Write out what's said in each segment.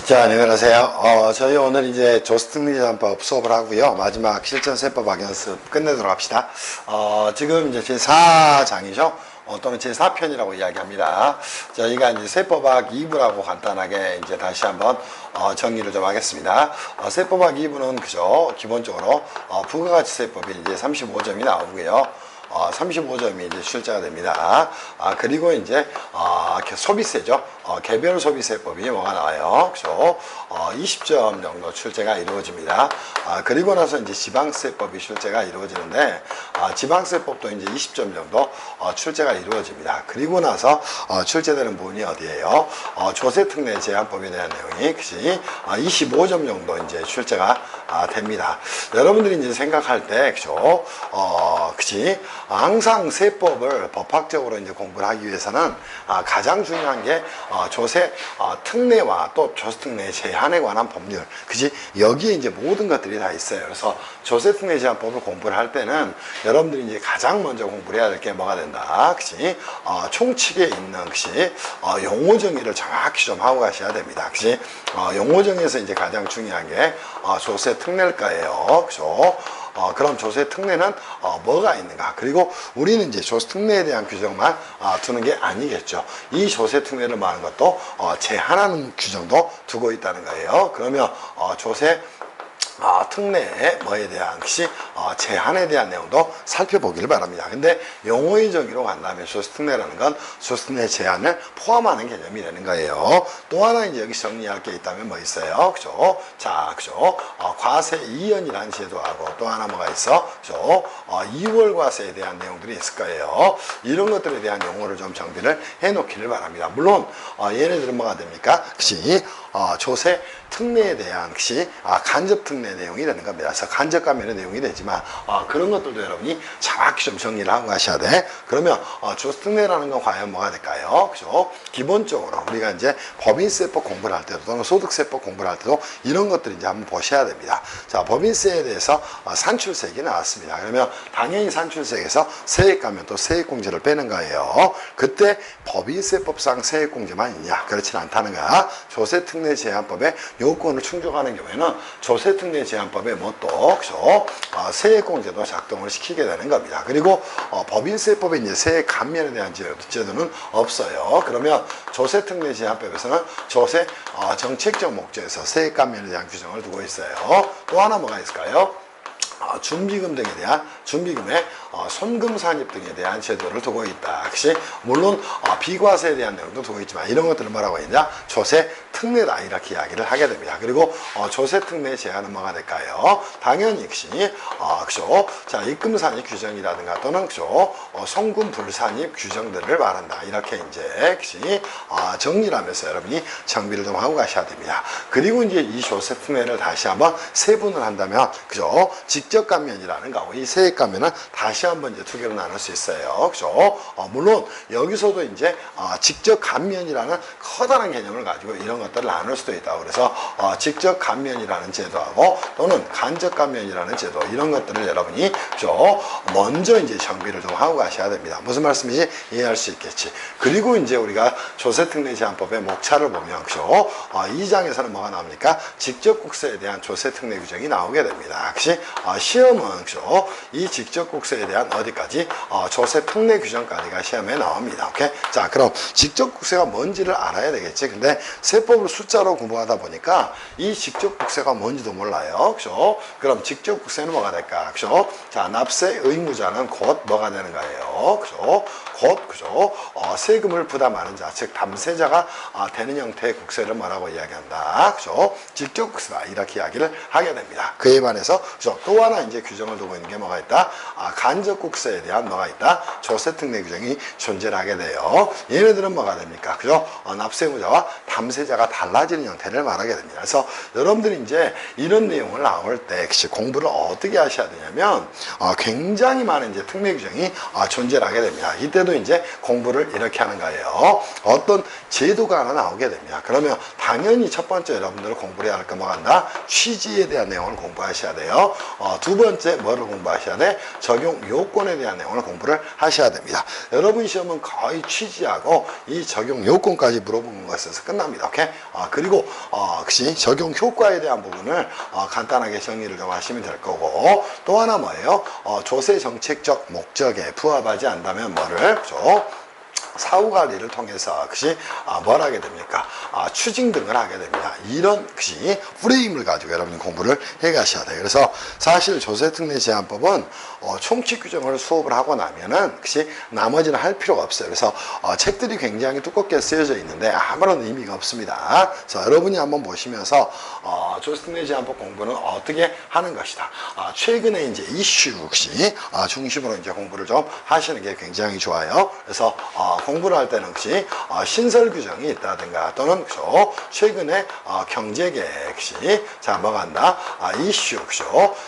자, 안녕하세요. 저희 오늘 이제 조스특리제한법 수업을 하고요. 마지막 실전 세법 악연습 끝내도록 합시다. 지금 이제 제4장이죠. 또는 제4편이라고 이야기합니다. 저희가 이제 세법학 2부라고 간단하게 이제 다시 한번 정리를 좀 하겠습니다. 세법학 2부는 그죠. 기본적으로 부가가치세법이 이제 35점이 나오고요. 35점이 이제 출제가 됩니다. 그리고 이제 소비세죠. 개별 소비세법이 뭐가 나와요. 그죠? 20점 정도 출제가 이루어집니다. 그리고 나서 이제 지방세법이 출제가 이루어지는데 지방세법도 이제 20점 정도 출제가 이루어집니다. 그리고 나서 출제되는 부분이 어디예요? 조세특례 제한법에 대한 내용이 그치 25점 정도 이제 출제가 됩니다. 여러분들이 이제 생각할 때 그죠? 그치 항상 세법을 법학적으로 이제 공부를 하기 위해서는 가장 중요한 게 조세 특례와 또 조세특례 제한에 관한 법률, 그지? 여기에 이제 모든 것들이 다 있어요. 그래서 조세특례 제한법을 공부를 할 때는 여러분들이 이제 가장 먼저 공부를 해야 될 게 뭐가 된다, 그지? 총칙에 있는 그지? 용어 정의를 정확히 좀 하고 가셔야 됩니다, 그지? 용어 정의에서 이제 가장 중요한 게 조세특례일 거예요, 그죠? 그럼 조세특례는 뭐가 있는가? 그리고 우리는 이제 조세특례에 대한 규정만 두는 게 아니겠죠. 이 조세특례를 말하는 것도 제한하는 규정도 두고 있다는 거예요. 그러면 조세 특례의 뭐에 대한 것이 제한에 대한 내용도 살펴보기를 바랍니다. 근데 용어의 정의로 간다면 조세특례라는 건 조세특례 제한을 포함하는 개념이 되는 거예요. 또 하나 이제 여기 정리할 게 있다면 뭐 있어요? 그죠? 자, 그죠? 과세 이연이라는 제도하고 또 하나 뭐가 있어? 그죠? 2월 과세에 대한 내용들이 있을 거예요. 이런 것들에 대한 용어를 좀 정비를 해 놓기를 바랍니다. 물론 얘네들은 뭐가 됩니까? 그치? 조세 특례에 대한 것이 간접 특례 내용이 되는 겁니다. 그래서 간접 감면의 내용이 되지만 그런 것들도 여러분이 정확히 좀 정리를 하고 가셔야 돼. 그러면 조세 특례라는 건 과연 뭐가 될까요? 그죠? 기본적으로 우리가 이제 법인세법 공부를 할 때도 또는 소득세법 공부를 할 때도 이런 것들을 이제 한번 보셔야 됩니다. 자, 법인세에 대해서 산출세액이 나왔습니다. 그러면 당연히 산출세액에서 세액 감면 또 세액공제를 빼는 거예요. 그때 법인세법상 세액공제만 있냐? 그렇지는 않다는 거야. 조세특례 제한법에 요건을 충족하는 경우에는 조세특례 제한법에 뭐 또 그죠? 세액공제도 작동을 시키게 되는 겁니다. 그리고 법인세법에 이제 세액 감면에 대한 제도는 없어요. 그러면 조세특례 제한법에서는 조세 정책적 목적에서 세액 감면에 대한 규정을 두고 있어요. 또 하나 뭐가 있을까요? 준비금 등에 대한 준비금의 손금 산입 등에 대한 제도를 두고 있다. 그치? 물론 비과세에 대한 내용도 두고 있지만 이런 것들을 뭐라고 했냐? 조세 특례다 이렇게 이야기를 하게 됩니다. 그리고 조세 특례 제한은 뭐가 될까요? 당연히 그치? 그죠? 자, 입금 산입 규정이라든가 또는 그죠? 송금 불산입 규정들을 말한다. 이렇게 이제 그치? 정리를 하면서 여러분이 정비를 좀 하고 가셔야 됩니다. 그리고 이제 이 조세 특례를 다시 한번 세분을 한다면 그죠? 직접 감면이라는 거고 이 세액 감면은 다시 한번 이제 두 개로 나눌 수 있어요. 그죠? 물론 여기서도 이제 직접 감면이라는 커다란 개념을 가지고 이런 것들을 나눌 수도 있다고 그래서 직접 감면이라는 제도하고 또는 간접 감면이라는 제도 이런 것들을 여러분이 그죠? 먼저 이제 정비를 좀 하고 가셔야 됩니다. 무슨 말씀인지 이해할 수 있겠지. 그리고 이제 우리가 조세특례 제한법의 목차를 보면 그죠? 2장에서는 뭐가 나옵니까? 직접 국세에 대한 조세특례 규정이 나오게 됩니다. 그치? 시험은 그죠? 이 직접 국세에 대한 어디까지? 조세 특례 규정까지가 시험에 나옵니다. 오케이? 자, 그럼 직접 국세가 뭔지를 알아야 되겠지. 근데 세법을 숫자로 공부하다 보니까 이 직접 국세가 뭔지도 몰라요. 그죠? 그럼 직접 국세는 뭐가 될까? 그죠? 자, 납세 의무자는 곧 뭐가 되는 거예요? 그죠? 곧 그죠? 세금을 부담하는 자, 즉 담세자가 되는 형태의 국세를 뭐라고 이야기한다. 그죠? 직접 국세다 이렇게 이야기를 하게 됩니다. 그에 반해서 그죠? 또 하나 이제 규정을 두고 있는 게 뭐가 있다? 간접 국세에 대한 뭐가 있다? 조세특례 규정이 존재를 하게 돼요. 얘네들은 뭐가 됩니까? 그죠? 납세 의무자와 담세자가 달라지는 형태를 말하게 됩니다. 그래서 여러분들이 이제 이런 내용을 나올 때 공부를 어떻게 하셔야 되냐면 굉장히 많은 이제 특례 규정이 존재를 하게 됩니다. 이때 그때도 이제 공부를 이렇게 하는 거예요. 어떤 제도가 하나 나오게 됩니다. 그러면 당연히 첫 번째 여러분들 공부를 해야 할 거 뭐가 한다? 취지에 대한 내용을 공부하셔야 돼요. 두 번째 뭐를 공부하셔야 돼? 적용 요건에 대한 내용을 공부를 하셔야 됩니다. 여러분 시험은 거의 취지하고 이 적용 요건까지 물어보는 것에서 끝납니다. 오케이? 그리고 혹시 적용 효과에 대한 부분을 간단하게 정리를 좀 하시면 될 거고, 또 하나 뭐예요? 조세 정책적 목적에 부합하지 않다면 뭐를 사후관리를 통해서 역시 뭘 하게 됩니까? 추징 등을 하게 됩니다. 이런 역시 프레임을 가지고 여러분이 공부를 해 가셔야 돼요. 그래서 사실 조세특례제한법은 총칙 규정을 수업을 하고 나면은 역시 나머지는 할 필요가 없어요. 그래서 책들이 굉장히 두껍게 쓰여져 있는데 아무런 의미가 없습니다. 자, 여러분이 한번 보시면서 조세특례제한법 공부는 어떻게 하는 것이다. 최근에 이제 이슈 역시 중심으로 이제 공부를 좀 하시는 게 굉장히 좋아요. 그래서 공부를 할 때는 혹시 신설 규정이 있다든가 또는 최근에 경제계획 역시 자 뭐가 한다 이슈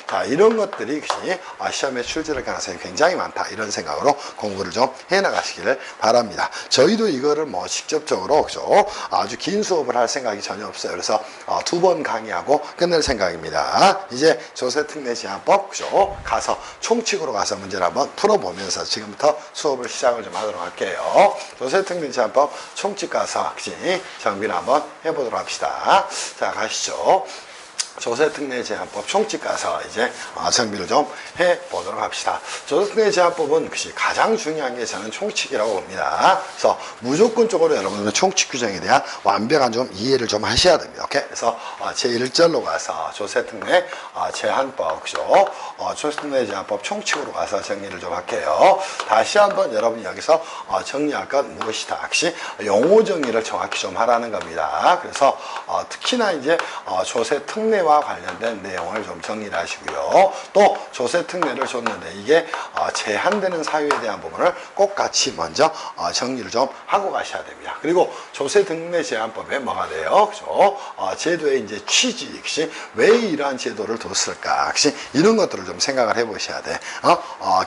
자 이런 것들이 역시 시험에 출제될 가능성이 굉장히 많다 이런 생각으로 공부를 좀 해나가시기를 바랍니다. 저희도 이거를 뭐 직접적으로 아주 긴 수업을 할 생각이 전혀 없어요. 그래서 2번 강의하고 끝낼 생각입니다. 이제 조세특례제한법 가서 총칙으로 가서 문제를 한번 풀어보면서 지금부터 수업을 시작을 좀 하도록 할게요. 조세특례제한법 총칙 가서 학시 정비를 한번 해보도록 합시다. 자, 가시죠. 조세특례제한법 총칙 가서 이제 정비를 좀 해보도록 합시다. 조세특례제한법은 가장 중요한 게 저는 총칙이라고 봅니다. 그래서 무조건적으로 여러분들은 총칙 규정에 대한 완벽한 좀 이해를 좀 하셔야 됩니다. 오케이? 그래서 제1절로 가서 조세특례 제한법, 조세특례제한법 총칙으로 가서 정리를 좀 할게요. 다시 한번 여러분이 여기서 정리할 것 무엇이다. 역시 용어 정리를 정확히 좀 하라는 겁니다. 그래서 특히나 이제 조세특례 와 관련된 내용을 좀 정리를 하시고요. 또 조세특례를 줬는데 이게 제한되는 사유에 대한 부분을 꼭 같이 먼저 정리를 좀 하고 가셔야 됩니다. 그리고 조세특례 제한법에 뭐가 돼요? 제도의 이제 취지 역시 왜 이러한 제도를 뒀을까? 역시 이런 것들을 좀 생각을 해보셔야 돼.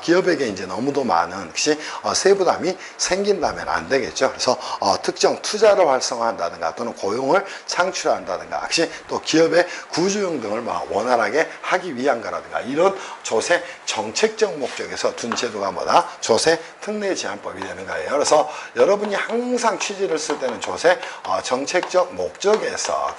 기업에게 이제 너무도 많은 역시 세부담이 생긴다면 안 되겠죠. 그래서 특정 투자를 활성화한다든가 또는 고용을 창출한다든가 역시 또 기업의 구조용 등을 원활하게 하기 위한 거라든가 이런 조세 정책적 목적에서 둔 제도가 뭐다? 조세 특례 제한법이 되는 거예요. 그래서 여러분이 항상 취지를 쓸 때는 조세 정책적 목적에서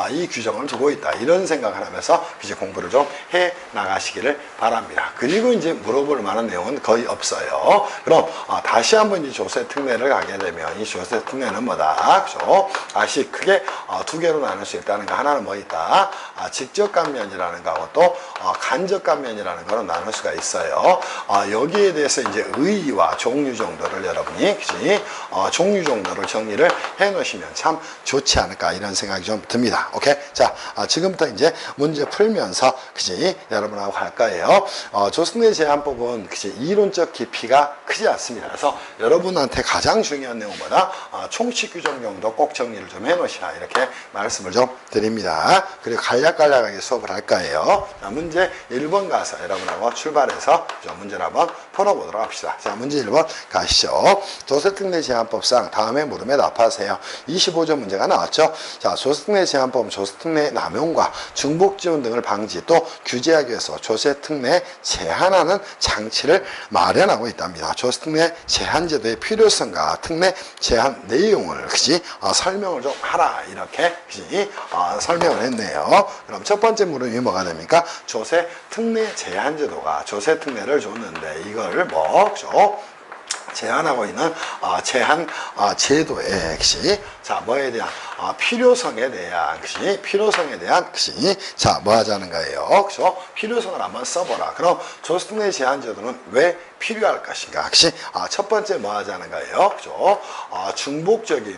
이 규정을 두고 있다 이런 생각을 하면서 공부를 좀 해 나가시기를 바랍니다. 그리고 이제 물어볼 만한 내용은 거의 없어요. 그럼 다시 한번 이 조세 특례를 가게 되면 이 조세 특례는 뭐다? 아시 크게 두 개로 나눌 수 있다는 거. 하나는 뭐 있다? 직접 감면이라는 거하고 또 간접 감면이라는 거로 나눌 수가 있어요. 여기에 대해서 이제 의의와 종류 정도를 여러분이 종류 정도를 정리를 해 놓으시면 참 좋지 않을까 이런 생각이 좀 듭니다. 오케이? 자, 지금부터 이제 문제 풀면서 여러분하고 갈 거예요. 조세특례 제한법은 이론적 깊이가 크지 않습니다. 그래서 여러분한테 가장 중요한 내용보다 총칙 규정 정도 꼭 정리를 좀 해 놓으시라 이렇게 말씀을 좀 드립니다. 그리고 간략간략하게 수업을 할 거예요. 자, 문제 1번 가서 여러분하고 출발해서 문제를 한번 풀어보도록 합시다. 자, 문제 1번 가시죠. 조세특례 제한법상 다음에 물음에 답하세요. 25점 문제가 나왔죠. 자, 조세특례 제한법은 조세특례 남용과 중복지원 등을 방지 또 규제하기 위해서 조세특례 제한하는 장치를 마련하고 있답니다. 조세특례 제한제도의 필요성과 특례 제한 내용을 설명을 좀 하라 이렇게 설명을 했네요. 그럼 첫 번째 물음이 뭐가 됩니까? 조세특례 제한제도가 조세특례를 줬는데 이걸 제한하고 있는 제한 제도의 자 뭐에 대한 필요성에 대한 자 뭐 하자는 거예요. 필요성을 한번 써보라. 그럼 조세특례 제한제도는 왜 필요할 것인가? 첫 번째 뭐 하자는 거예요. 중복적인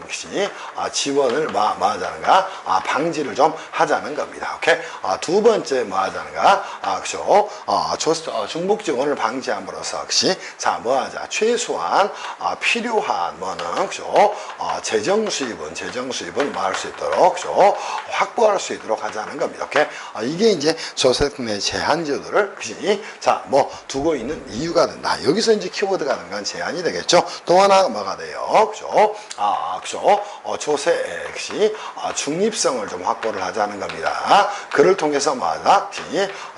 지원을 뭐 하자는가? 방지를 좀 하자는 겁니다. 오케이? 두 번째 뭐 하자는가? 중복 지원을 방지함으로써 자 뭐 하자? 최소한 필요한 뭐는 재정 수입은 뭐 할 수 있도록 확보할 수 있도록 하자는 겁니다. 오케이? 이게 이제 조세특례 제한제도를 자 뭐 두고 있는 이유가 된다. 여기서 이제 키워드가 되는 건 제한이 되겠죠. 또 하나 뭐가 돼요? 그죠? 그죠? 조세 역시 중립성을 좀 확보를 하자는 겁니다. 그를 통해서 뭐하다?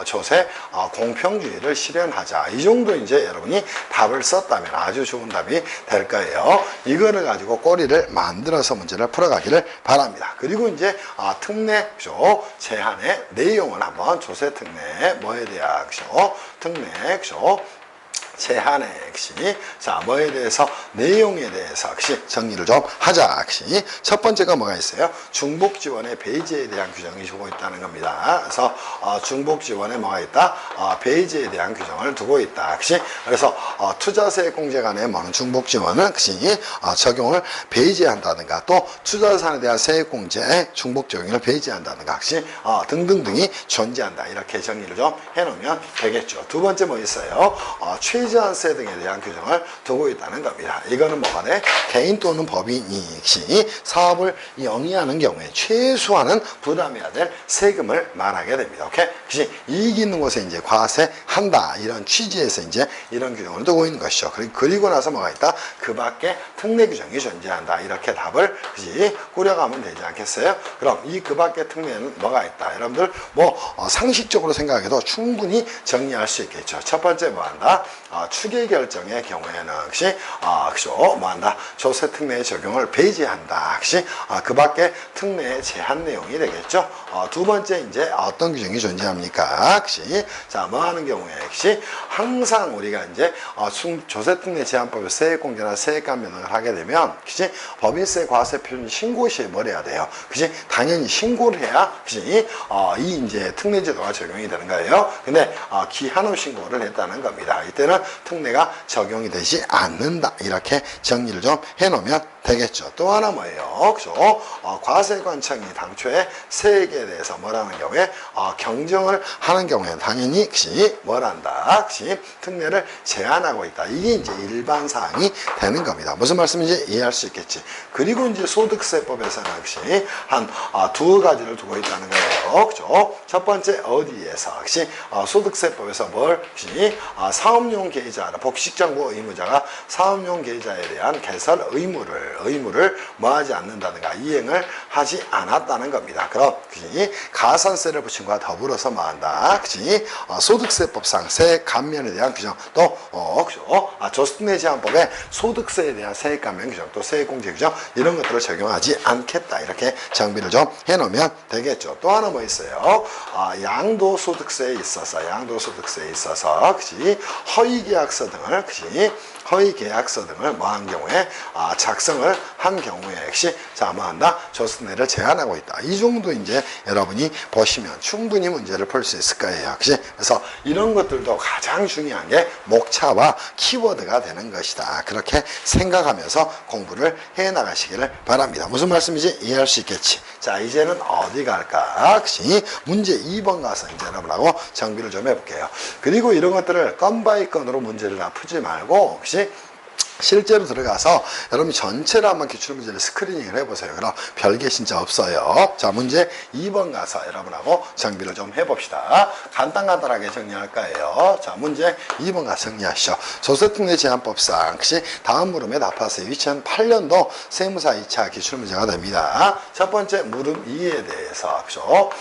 조세 공평주의를 실현하자. 이 정도 이제 여러분이 답을 썼다면 아주 좋은 답이 될 거예요. 이거를 가지고 꼬리를 만들어서 문제를 풀어가기를 바랍니다. 그리고 이제 특례, 그죠? 제한의 내용을 한번 조세 특례 뭐에 대한 그죠? 특례, 그죠? 제한의 역시 자 뭐에 대해서 내용에 대해서 역시 정리를 좀 하자. 역시 첫 번째가 뭐가 있어요? 중복 지원의 배제에 대한 규정이 두고 있다는 겁니다. 그래서 중복 지원에 뭐가 있다? 배제에 대한 규정을 두고 있다. 역시 그래서 투자세 공제 간의 뭐는 중복 지원은 역시 적용을 배제한다든가 또 투자산에 대한 세액 공제 중복 적용을 배제한다든가 역시 등등등이 존재한다. 이렇게 정리를 좀 해놓으면 되겠죠. 두 번째 뭐 있어요? 최저한세 등에 대한 규정을 두고 있다는 겁니다. 이거는 뭐가 돼? 개인 또는 법인이 역시 사업을 영위하는 경우에 최소한은 부담해야 될 세금을 말하게 됩니다. 오케이? 역시 이익 있는 곳에 이제 과세한다. 이런 취지에서 이제 이런 규정을 두고 있는 것이죠. 그리고 나서 뭐가 있다? 그 밖에 특례 규정이 존재한다. 이렇게 답을 그지 꾸려가면 되지 않겠어요? 그럼 이 그 밖에 특례는 뭐가 있다? 여러분들 뭐 상식적으로 생각해도 충분히 정리할 수 있겠죠. 첫 번째 뭐 한다? 추계 결정의 경우에는 역시 그죠? 뭐한다? 조세 특례의 적용을 배제한다. 역시 그 밖에 특례의 제한 내용이 되겠죠. 두 번째 이제 어떤 규정이 존재합니까? 역시 자 뭐 하는 경우에 역시 항상 우리가 이제 조세 특례 제한법에 세액 공제나 세액 감면을 하게 되면 그지 법인세 과세 표준 신고 시에 뭘 해야 돼요? 그지 당연히 신고를 해야 그지 이 이제 특례 제도가 적용이 되는 거예요. 근데 기한 후 신고를 했다는 겁니다. 이때는 특례가 적용이 되지 않는다. 이렇게 정리를 좀 해놓으면 되겠죠. 또 하나 뭐예요? 그죠? 과세관청이 당초에 세액에 대해서 뭐라는 경우에 경정을 하는 경우에 당연히 역시 뭐란다? 역시 특례를 제한하고 있다. 이게 이제 일반 사항이 되는 겁니다. 무슨 말씀인지 이해할 수 있겠지. 그리고 이제 소득세법에서는 역시 한 두 가지를 두고 있다는 거예요. 그죠? 첫 번째 어디에서 역시 소득세법에서 뭘 역시 사업용 계좌 복식정보 의무자가 사업용 계좌에 대한 개설 의무를 뭐하지 않는다든가 이행을 하지 않았다는 겁니다. 그럼 가산세를 붙인 것과 더불어서 뭐한다? 소득세법상 세액 감면에 대한 규정 또 조세특례 제한법에 소득세에 대한 세액 감면 규정 또 세액 공제 규정 이런 것들을 적용하지 않겠다. 이렇게 정비를 좀 해놓으면 되겠죠. 또 하나 뭐 있어요? 양도소득세에 있어서 허위계약서 등을 허위계약서 등을 뭐한 경우에 작성을 한 경우에 역시 뭐한다? 조세특례를 제한하고 있다. 이 정도 이제 여러분이 보시면 충분히 문제를 풀 수 있을 거예요. 그래서 이런 것들도 가장 중요한 게 목차와 키워드가 되는 것이다. 그렇게 생각하면서 공부를 해 나가시기를 바랍니다. 무슨 말씀인지 이해할 수 있겠지. 자, 이제는 어디 갈까? 문제 2번 가서 이제 여러분하고 정비를 좀 해볼게요. 그리고 이런 것들을 건 바이 건으로 문제를 다 풀지 말고 혹시 실제로 들어가서 여러분이 전체를 한번 기출문제를 스크리닝을 해보세요. 그럼 별게 진짜 없어요. 자, 문제 2번 가서 여러분하고 정비를 좀 해봅시다. 간단하게 정리할 거예요. 자, 문제 2번 가서 정리하시죠. 조세특례 제한법상 다음 물음에 답하세요. 2008년도 세무사 2차 기출문제가 됩니다. 첫 번째 물음 2에 대해서 그죠?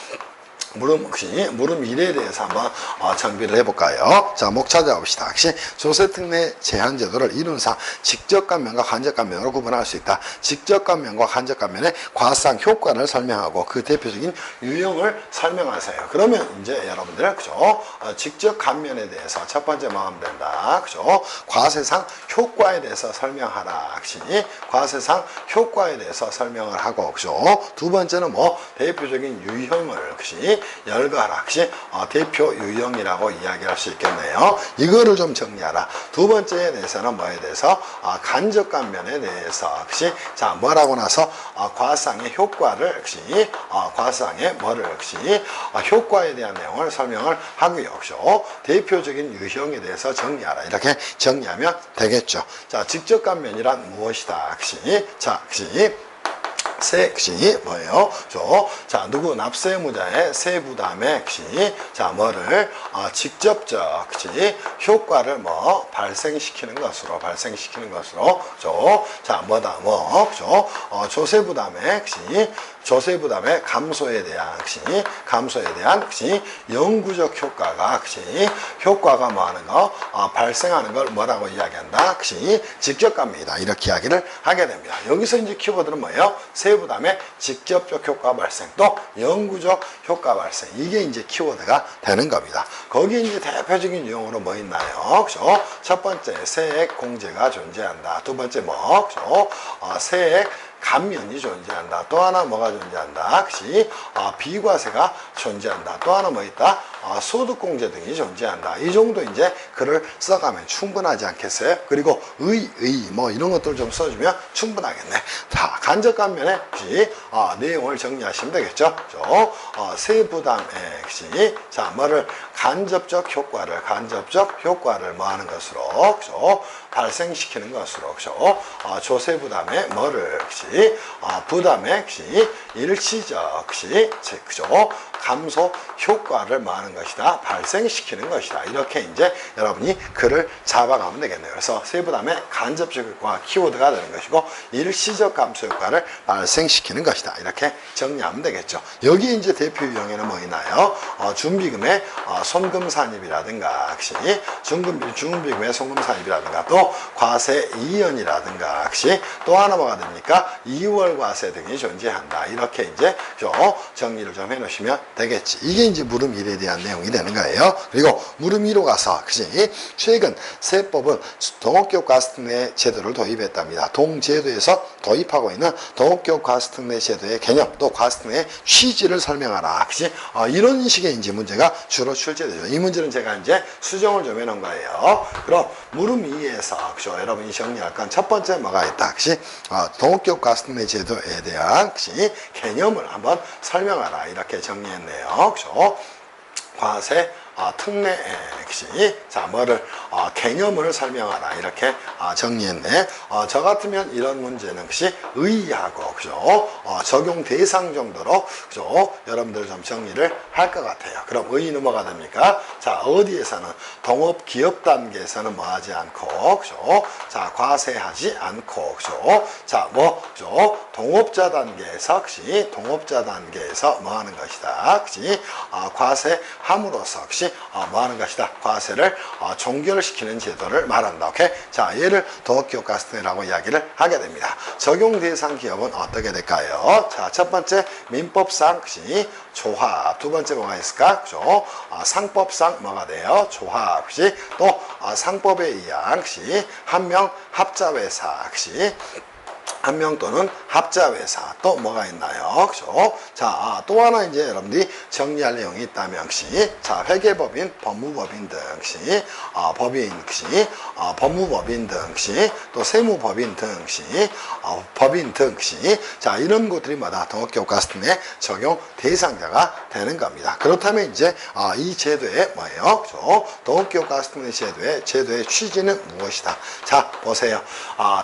물음 1에 대해서 한번 정비를 해볼까요? 자, 목 찾아봅시다. 조세특례 제한 제도를 이론상 직접 감면과 간접 감면으로 구분할 수 있다. 직접 감면과 간접 감면의 과상 효과를 설명하고 그 대표적인 유형을 설명하세요. 그러면 이제 여러분들 그죠? 직접 감면에 대해서 첫 번째 뭐 하면 된다. 그죠? 과세상 효과에 대해서 설명하라. 과세상 효과에 대해서 설명을 하고 그죠? 두 번째는 뭐 대표적인 유형을 열거하라. 대표 유형이라고 이야기할 수 있겠네요. 이거를 좀 정리하라. 두 번째에 대해서는 뭐에 대해서 간접 감면에 대해서 뭐라고 나서 과상의 효과를 과상의 효과에 대한 내용을 설명을 하고요. 대표적인 유형에 대해서 정리하라. 이렇게 정리하면 되겠죠. 자, 직접 감면이란 무엇이다? 세, 그시, 뭐예요? 자, 누구, 납세무자의 세부담에, 그시, 자, 뭐를, 직접적, 그시, 효과를 뭐, 발생시키는 것으로, 자, 뭐다, 조세부담에, 그시, 조세부담의 감소에 대한, 그시, 영구적 효과가, 그시, 효과가 뭐 하는 거, 발생하는 걸 뭐라고 이야기한다? 그시, 직접감이다. 이렇게 이야기를 하게 됩니다. 여기서 이제 키워드는 뭐예요? 세부담의 직접적 효과 발생, 또 영구적 효과 발생. 이게 이제 키워드가 되는 겁니다. 거기에 이제 대표적인 유형으로 뭐 있나요? 그죠? 첫 번째, 세액 공제가 존재한다. 두 번째, 세액 감면이 존재한다. 또 하나 뭐가 존재한다? 그치? 비과세가 존재한다. 또 하나 뭐 있다? 소득공제 등이 존재한다. 이 정도 이제 글을 써가면 충분하지 않겠어요? 그리고 뭐 이런 것들 좀 써주면 충분하겠네. 자, 간접감면의 내용을 정리하시면 되겠죠? 세부담의 자, 뭐를 간접적 효과를 뭐 하는 것으로, 그죠? 발생시키는 것으로, 그죠? 조세부담의 뭐를, 부담의, 일시적, 그죠? 감소 효과를 뭐 하는 것이다? 발생시키는 것이다. 이렇게 이제 여러분이 글을 잡아가면 되겠네요. 그래서 세부담의 간접적 효과가 키워드가 되는 것이고, 일시적 감소 효과를 발생시키는 것이다. 이렇게 정리하면 되겠죠. 여기 이제 대표 유형에는 뭐 있나요? 준비금의 손금산입이라든가, 중금비금의 손금산입이라든가, 또 과세 이연이라든가, 또 하나 뭐가 됩니까? 2월 과세 등이 존재한다. 이렇게 이제 정리를 좀 해놓으시면 되겠지. 이게 이제 물음 1에 대한 내용이 되는 거예요. 그리고 물음 2로 가서, 최근 세법은 동업기업 과세특례 제도를 도입했답니다. 동제도에서 도입하고 있는 동업기업 과세특례 제도의 개념, 또 과세특례의 취지를 설명하라. 이런 식의 이제 문제가 주로 출제되죠. 이 문제는 제가 이제 수정을 좀 해놓은 거예요. 그럼 물음 2에서, 여러분이 정리할 건 첫 번째 뭐가 있다. 동업기업 과세특례 제도에 대한 개념을 한번 설명하라. 이렇게 정리했네요. 과세 특례 자, 뭐를 개념을 설명하라. 이렇게 정리했네. 저 같으면 이런 문제는 의의하고, 적용 대상 정도로, 여러분들 좀 정리를 할 것 같아요. 그럼 의의는 뭐가 됩니까? 자, 어디에서는 동업 기업 단계에서는 뭐 하지 않고, 자, 과세하지 않고, 자, 동업자 단계에서, 동업자 단계에서 뭐 하는 것이다. 과세함으로써, 뭐 하는 것이다. 과세를 종결시키는 제도를 말한다. 오케이? 자, 얘를 동업기업 과세특례라고 이야기를 하게 됩니다. 적용 대상 기업은 어떻게 될까요? 자, 첫 번째 민법상 조합. 두 번째 뭐가 있을까? 상법상 뭐가 돼요? 조합. 또 상법에 의한 한 명 합자회사. 한 명 또는 합자회사. 또 뭐가 있나요? 자, 또 하나 이제 여러분들이 정리할 내용이 있다면, 자, 회계법인, 법무법인 등, 법인, 법무법인 등, 또 세무법인 등, 법인 등, 자, 이런 것들이 뭐다? 동업기업 과세특례 적용 대상자가 되는 겁니다. 그렇다면 이제, 이 제도의 뭐예요? 동업기업 과세특례 제도의 취지는 무엇이다? 자, 보세요.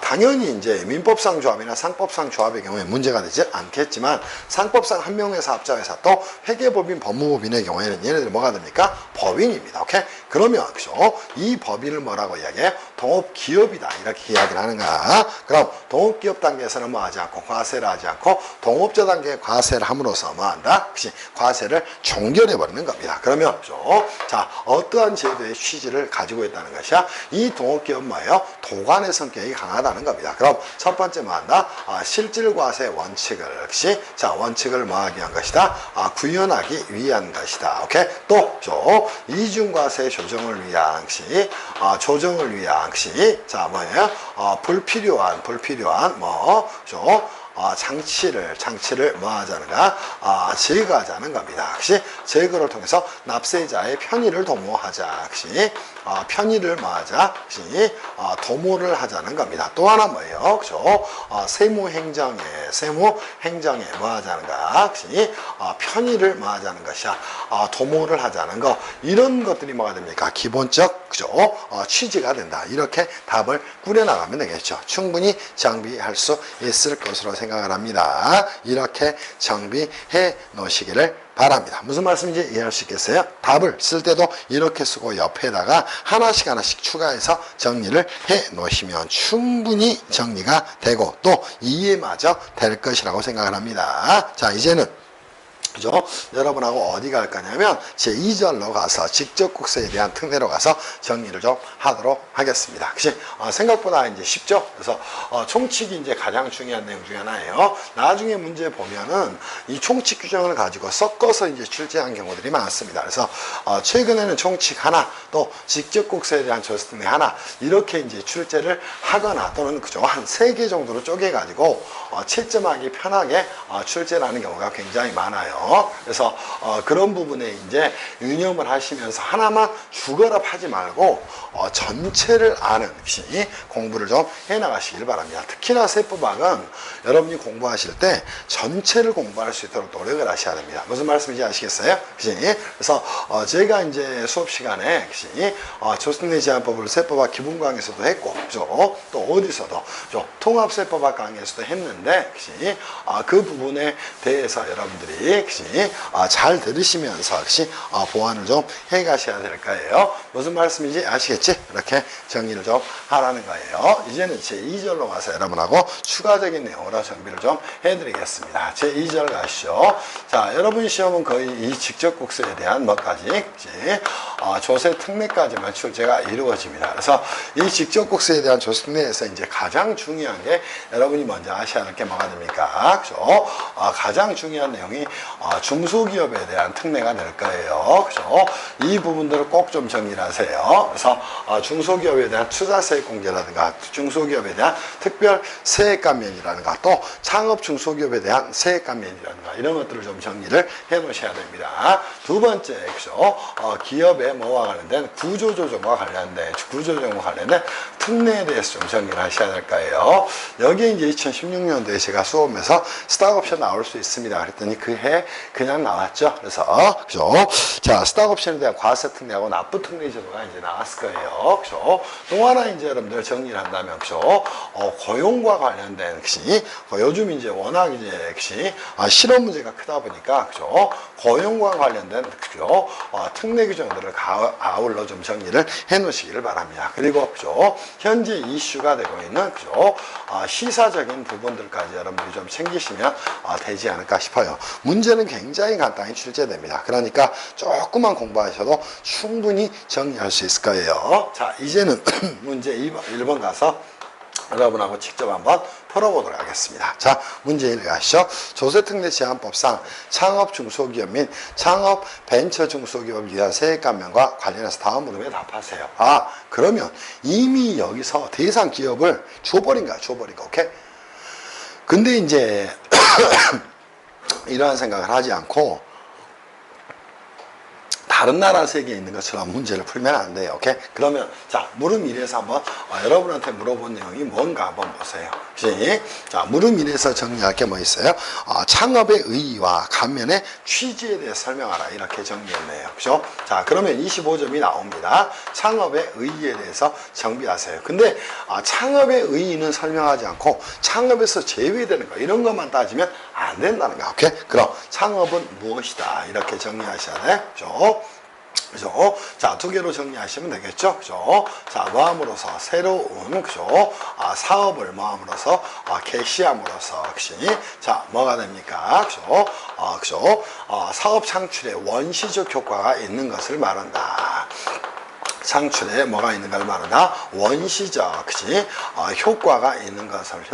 당연히 이제 민법상 조합이나 상법상 조합의 경우에 문제가 되지 않겠지만, 상법상 한 명회사 합자회사, 또 회계법인 법무법인의 경우에는 얘네들이 뭐가 됩니까? 법인입니다. 오케이? 그러면 이 법인을 뭐라고 이야기해요? 동업기업이다. 이렇게 이야기를 하는 거야. 그럼 동업기업 단계에서는 뭐 하지 않고, 과세를 하지 않고, 동업자 단계에 과세를 함으로써 뭐 한다? 과세를 종결해버리는 겁니다. 그러면 자, 어떠한 제도의 취지를 가지고 있다는 것이야? 이 동업기업 뭐예요? 도관의 성격이 강하다는 겁니다. 그럼 첫 번째 뭐 한다? 실질과세 원칙을, 자, 원칙을 뭐 하기 위한 것이다? 구현하기 위한 것이다. 오케이? 또 이중과세 조정을 위한 자, 뭐예요? 불필요한 장치를 뭐 하자는가? 제거하자는 겁니다. 제거를 통해서 납세자의 편의를 도모하자. 편의를 뭐 하자? 도모를 하자는 겁니다. 또 하나 뭐예요? 세무행정에 뭐 하자는가? 편의를 뭐 하자는 것이야? 도모를 하자는 거. 이런 것들이 뭐가 됩니까? 기본적, 취지가 된다. 이렇게 답을 꾸려나가면 되겠죠. 충분히 정비할 수 있을 것으로 생각합니다. 생각을 합니다. 이렇게 정비해 놓으시기를 바랍니다. 무슨 말씀인지 이해할 수 있겠어요? 답을 쓸 때도 이렇게 쓰고 옆에다가 하나씩 추가해서 정리를 해 놓으시면 충분히 정리가 되고 또 이해마저 될 것이라고 생각을 합니다. 자, 이제는 그죠? 여러분하고 어디 갈 거냐면 제2절로 가서 직접국세에 대한 특례로 가서 정리를 좀 하도록 하겠습니다. 그치? 생각보다 이제 쉽죠? 그래서 총칙이 이제 가장 중요한 내용 중에 하나예요. 나중에 문제 보면은 이 총칙 규정을 가지고 섞어서 이제 출제한 경우들이 많습니다. 그래서 최근에는 총칙 하나 또 직접국세에 대한 조세 하나 이렇게 이제 출제를 하거나 또는 그죠? 한 3개 정도로 쪼개가지고 채점하기 편하게 출제를 하는 경우가 굉장히 많아요. 그래서 그런 부분에 이제 유념을 하시면서 하나만 주거라 하지 말고 전체를 아는 공부를 좀 해나가시길 바랍니다. 특히나 세법학은 여러분이 공부하실 때 전체를 공부할 수 있도록 노력을 하셔야 됩니다. 무슨 말씀인지 아시겠어요? 그래서 제가 이제 수업 시간에 조승래 제한법을 세법학 기본 강의에서도 했고 그죠? 또 어디서도 통합세법학 강의에서도 했는데 그 부분에 대해서 여러분들이 잘 들으시면서 보완을 좀 해 가셔야 될 거예요. 무슨 말씀인지 아시겠지? 이렇게 정리를 좀 하라는 거예요. 이제는 제2절로 가서 여러분하고 추가적인 내용으로 정비를 좀 해드리겠습니다. 제2절 가시죠. 자, 여러분 시험은 거의 이 직접국세에 대한 것까지 조세 특례까지만 출제가 이루어집니다. 그래서 이 직접국세에 대한 조세 특례에서 이제 가장 중요한 게 여러분이 먼저 아셔야 할 게 뭐가 됩니까? 그죠? 가장 중요한 내용이 중소기업에 대한 특례가 될 거예요. 그죠? 이 부분들을 꼭 좀 정리를 하세요. 그래서 중소기업에 대한 투자세액공제라든가 중소기업에 대한 특별 세액감면이라든가 또 창업 중소기업에 대한 세액감면이라든가 이런 것들을 좀 정리를 해 놓으셔야 됩니다. 두 번째, 그죠? 기업의 뭐와 관련된 구조조정과 관련된 특례에 대해서 좀 정리를 하셔야 될 거예요. 여기에 이제 2016년도에 제가 수업에서 스탁옵션 나올 수 있습니다. 그랬더니 그 해 그냥 나왔죠. 그래서 그죠? 자, 스탁옵션에 대한 과세 특례하고 납부 특례 제도가 이제 나왔을 거예요. 그죠? 또 하나 이제 여러분들 정리를 한다면 그죠? 고용과 관련된 요즘 이제 워낙 이제 실업 문제가 크다 보니까 그죠? 고용과 관련된 그죠? 특례 규정들을 아울러 좀 정리를 해 놓으시기를 바랍니다. 그리고 그죠? 현재 이슈가 되고 있는 그죠? 시사적인 부분들까지 여러분들이 좀 챙기시면 되지 않을까 싶어요. 문제는 굉장히 간단히 출제됩니다. 그러니까 조금만 공부하셔도 충분히 정리할 수 있을 거예요. 자, 이제는 문제 1번 가서 여러분하고 직접 한번 풀어보도록 하겠습니다. 자, 문제 1 가시죠. 조세특례 제한법상 창업 중소기업 및 창업 벤처 중소기업을 위한 세액감면과 관련해서 다음 물음에 답하세요. 그러면 이미 여기서 대상 기업을 줘버린 거야. 오케이? 근데 이제 이러한 생각을 하지 않고 다른 나라 세계에 있는 것처럼 문제를 풀면 안 돼요. 오케이? 그러면 자, 물음 1에서 한번 여러분한테 물어본 내용이 뭔가 한번 보세요. 자, 물음 1에서 정리할 게 뭐 있어요? 창업의 의의와 감면의 취지에 대해 설명하라. 이렇게 정리했네요. 그죠? 자, 그러면 25점이 나옵니다. 창업의 의의에 대해서 정비하세요. 근데 창업의 의의는 설명하지 않고 창업에서 제외되는 거 이런 것만 따지면 안 된다는 거. 오케이? 그럼 창업은 무엇이다. 이렇게 정리하셔야 돼. 그죠? 그죠? 자, 두 개로 정리하시면 되겠죠? 그죠? 자, 뭐함으로써 새로운 그죠? 사업을 뭐함으로써 개시함으로써 자, 뭐가 됩니까? 그죠? 그죠? 사업 창출에 원시적 효과가 있는 것을 말한다. 창출에 뭐가 있는 걸 말하나? 원시적, 효과가 있는 것을,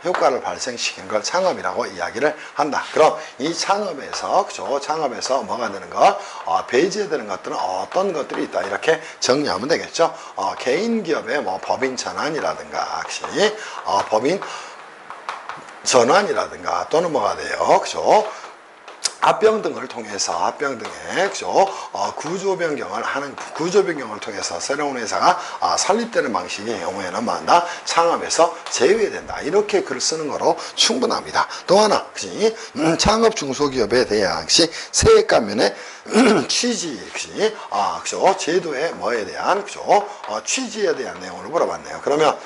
효과를 발생시킨 걸 창업이라고 이야기를 한다. 그럼 이 창업에서, 그죠? 창업에서 뭐가 되는 것? 배제되는 것들은 어떤 것들이 있다. 이렇게 정리하면 되겠죠? 개인 기업의 뭐 법인 전환이라든가, 법인 전환이라든가, 또는 뭐가 돼요? 그죠? 합병 등을 통해서 합병 등의 그죠? 구조 변경을 통해서 새로운 회사가 설립되는 방식의 경우에는 만다 창업에서 제외된다. 이렇게 글을 쓰는 거로 충분합니다. 또 하나, 그지? 창업 중소기업에 대한 세액과 면의 취지, 그지? 그죠? 제도의 뭐에 대한 그죠? 취지에 대한 내용을 물어봤네요. 그러면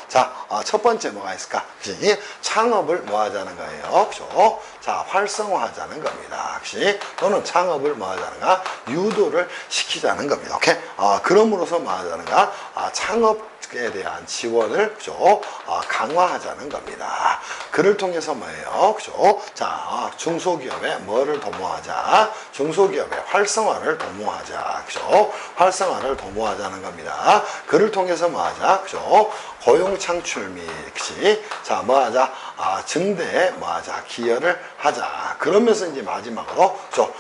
첫 번째 뭐가 있을까? 그지? 창업을 뭐 하자는 거예요? 그죠? 활성화하자는 겁니다. 그지? 또는 창업을 뭐 하자는가? 유도를 시키자는 겁니다. 오케이? 그럼으로써 뭐 하자는가? 창업에 대한 지원을 그죠? 강화하자는 겁니다. 그를 통해서 뭐예요? 그죠? 중소기업에 뭐를 도모하자? 중소기업의 활성화를 도모하자. 그죠? 활성화를 도모하자는 겁니다. 그를 통해서 뭐 하자? 그죠? 고용 창출 및, 그치? 뭐 하자? 증대에 뭐 하자? 기여를 하자. 그러면서 이제 마지막으로, 그죠?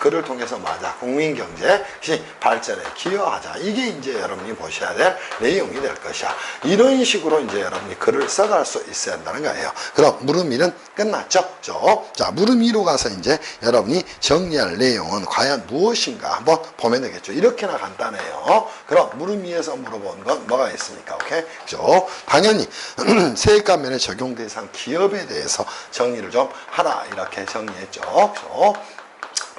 그를 통해서 뭐 하자? 국민 경제, 그치? 발전에 기여하자. 이게 이제 여러분이 보셔야 될 내용이 될 것이야. 이런 식으로 이제 여러분이 글을 써갈 수 있어야 한다는 거예요. 그럼 물음 1은 끝났죠? 그죠? 물음 2로 가서 이제 여러분이 정리할 내용은 과연 무엇인가 한번 보면 되겠죠. 이렇게나 간단해요. 그럼 물음 2에서 물어본 건 뭐가 있습니까? 오케이? 그죠? 당연히 세액과 면의 적용 대상 기업에 대해서 정리를 좀 하라 이렇게 정리했죠. 그죠?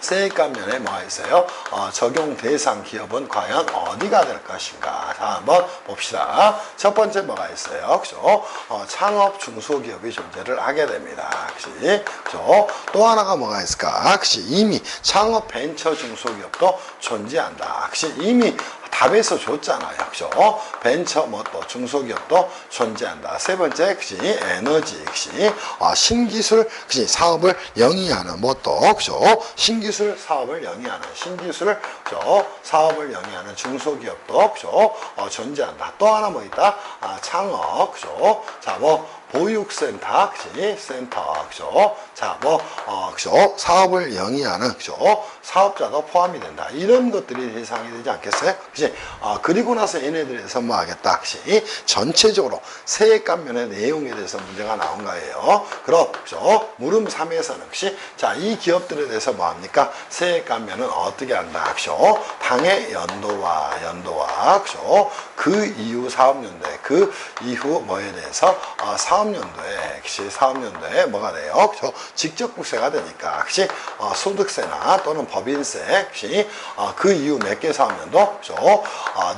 세액과 면에 뭐가 있어요? 적용 대상 기업은 과연 어디가 될 것인가? 한번 봅시다. 첫 번째 뭐가 있어요? 그죠? 창업 중소기업이 존재를 하게 됩니다. 그치? 그죠? 또 하나가 뭐가 있을까? 그치? 이미 창업 벤처 중소기업도 존재한다. 그치? 이미 답에서 줬잖아요. 그죠? 벤처 또 중소기업도 존재한다. 세 번째, 그지? 에너지, 그지? 신기술, 그지? 사업을 영위하는 또, 그죠? 신기술 사업을 영위하는, 신기술, 그죠? 사업을 영위하는 중소기업도, 그죠? 존재한다. 또 하나 뭐 있다? 창업, 그죠? 보육센터, 그지? 센터, 그죠? 그죠? 사업을 영위하는, 그죠? 사업자도 포함이 된다. 이런 것들이 대상이 되지 않겠어요? 그지? 그리고 나서 얘네들에서 뭐 하겠다, 그지? 전체적으로 세액감면의 내용에 대해서 문제가 나온 거예요. 그럼, 그죠? 물음 3에서는, 그지? 이 기업들에 대해서 뭐 합니까? 세액감면은 어떻게 한다, 그죠? 당의 연도와, 그죠? 그 이후 사업연도에, 그 이후 뭐에 대해서, 사업연도에, 그치? 사업연도에 뭐가 돼요? 그죠? 직접국세가 되니까, 그치? 소득세나 또는 법인세, 그치? 그 이후 몇 개 사업연도? 그죠?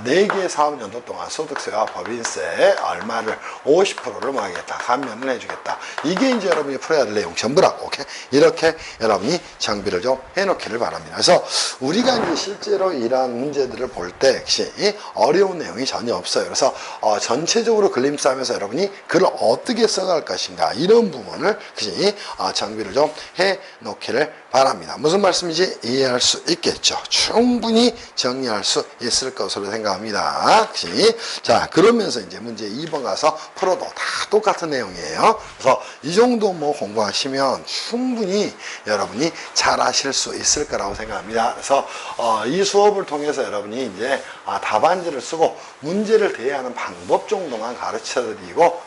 4개 사업연도 동안 소득세와 법인세 얼마를 50%를 뭐 하겠다? 감면을 해주겠다. 이게 이제 여러분이 풀어야 될 내용 전부라고, 오케이? 이렇게 여러분이 정비를 좀 해놓기를 바랍니다. 그래서 우리가 이제 실제로 이러한 문제들을 볼 때, 그치? 어려운 내용이 전혀 없어요. 그래서 전체적으로 글림싸움에서 여러분이 글을 어떻게 써갈 것인가 이런 부분을 그치? 정비를 좀 해놓기를 바랍니다. 무슨 말씀인지 이해할 수 있겠죠. 충분히 정리할 수 있을 것으로 생각합니다. 그치? 그러면서 이제 문제 2번 가서 풀어도 다 똑같은 내용이에요. 그래서 이 정도 뭐 공부하시면 충분히 여러분이 잘 하실 수 있을 거라고 생각합니다. 그래서 이 수업을 통해서 여러분이 이제 답안지를 쓰고 문제를 대하는 방법 정도만 가르쳐 드리고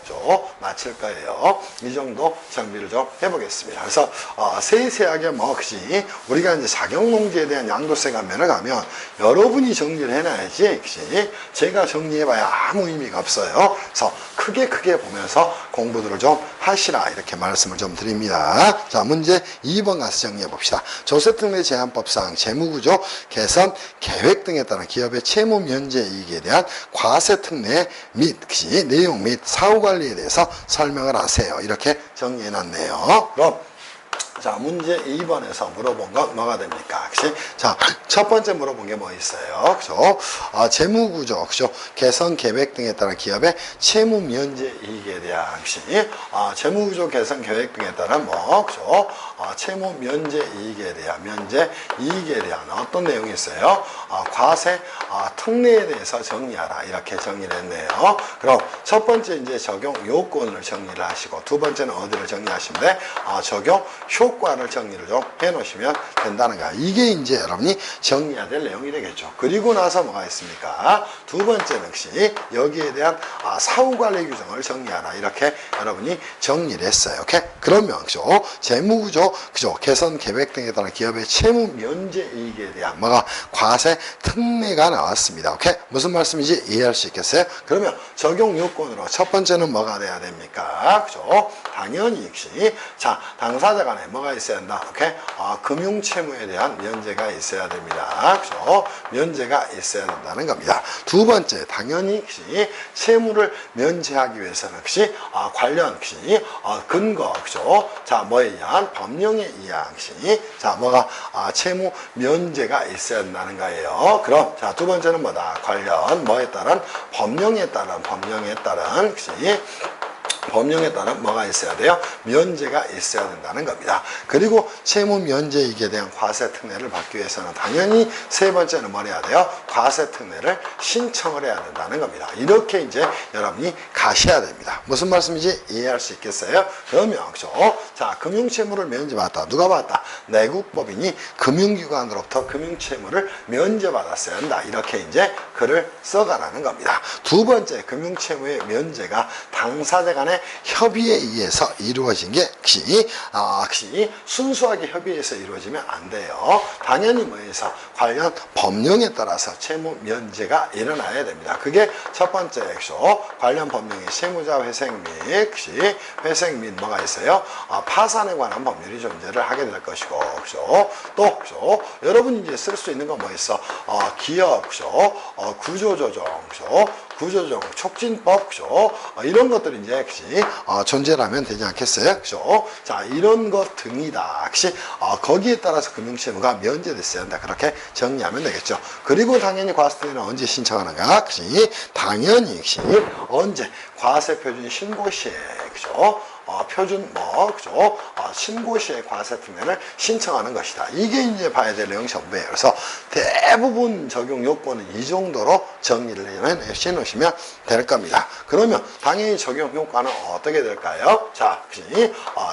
마칠 거예요. 이 정도 정비를 좀 해보겠습니다. 그래서 세세하게 그치? 우리가 이제 자격농지에 대한 양도세 감면을 가면 여러분이 정리를 해놔야지, 그치? 제가 정리해봐야 아무 의미가 없어요. 그래서 크게 보면서 공부들을 좀 하시라 이렇게 말씀을 좀 드립니다. 문제 2번 가서 정리해 봅시다. 조세특례 제한법상 재무구조 개선 계획 등에 따른 기업의 채무 면제 이익에 대한 과세특례 및 그치? 내용 및 사후관리에 대해서 설명을 하세요. 이렇게 정리해 놨네요. 그럼 문제 2번에서 물어본 건 뭐가 됩니까? 그치? 첫 번째 물어본 게 뭐 있어요? 그죠? 재무구조, 그죠? 개선 계획 등에 따른 기업의 채무 면제 이익에 대한, 그치? 재무구조 개선 계획 등에 따른 그죠? 채무 면제 이익에 대한 어떤 내용이 있어요? 과세, 특례에 대해서 정리하라. 이렇게 정리를 했네요. 그럼 첫 번째 이제 적용 요건을 정리를 하시고, 두 번째는 어디를 정리하시면 돼? 적용 효 효과를 정리를 좀 해놓으시면 된다는 거야. 이게 이제 여러분이 정리해야 될 내용이 되겠죠. 그리고 나서 뭐가 있습니까? 두 번째는 역시 여기에 대한 사후관리 규정을 정리하라. 이렇게 여러분이 정리를 했어요. 오케이? 그러면 그죠? 재무구조, 그죠? 개선 계획 등에 따른 기업의 채무 면제 이익에 대한 뭐가 과세 특례가 나왔습니다. 오케이? 무슨 말씀인지 이해할 수 있겠어요? 그러면 적용 요건으로 첫 번째는 뭐가 돼야 됩니까? 그죠? 당연히 역시 자, 당사자 간에 뭐가 있어야 한다. 오케이? 금융 채무에 대한 면제가 있어야 됩니다. 그죠? 면제가 있어야 된다는 겁니다. 두 번째, 당연히 역시 채무를 면제하기 위해서는 역시 관련 역시 근거, 그죠? 자, 뭐에 의한 법령에 의한 역시 자, 뭐가 채무 면제가 있어야 된다는 거예요. 그럼 자, 두 번째는 뭐다? 관련 뭐에 따른 법령에 따른 역시 법령에 따른 뭐가 있어야 돼요? 면제가 있어야 된다는 겁니다. 그리고 채무 면제이익에 대한 과세 특례를 받기 위해서는 당연히 세 번째는 뭘 해야 돼요? 과세 특례를 신청을 해야 된다는 겁니다. 이렇게 이제 여러분이 가셔야 됩니다. 무슨 말씀인지 이해할 수 있겠어요? 그러면 그죠? 자, 금융채무를 면제받았다. 누가 받았다? 내국법인이 금융기관으로부터 금융채무를 면제받았어야 한다. 이렇게 이제 글을 써가라는 겁니다. 두 번째, 금융채무의 면제가 당사자 간의 협의에 의해서 이루어진 게 역시 순수하게 협의해서 이루어지면 안 돼요. 당연히 뭐에서 관련 법령에 따라서 채무 면제가 일어나야 됩니다. 그게 첫 번째 액쇼 관련 법령이 채무자 회생 및 뭐가 있어요? 파산에 관한 법률이 존재를 하게 될 것이고, 그죠? 또 그죠? 여러분이 이제 쓸 수 있는 건 뭐 있어? 기업, 그죠? 구조조정, 그죠? 구조조정 촉진법, 그죠? 이런 것들이 이제 역시 존재라면 되지 않겠어요? 그죠? 자, 이런 것 등이다. 역시 거기에 따라서 금융채무가 면제됐어야 한다. 그렇게 정리하면 되겠죠. 그리고 당연히 과세특례는 언제 신청하는가? 역시 당연히 역시 언제 과세표준 신고 시에, 그죠? 표준 그죠? 신고 시에 과세특례를 신청하는 것이다. 이게 이제 봐야 될 내용 전부예요. 그래서 대부분 적용 요건은 이 정도로 정리를 해 놓으시면 될 겁니다. 그러면 당연히 적용 효과는 어떻게 될까요? 자,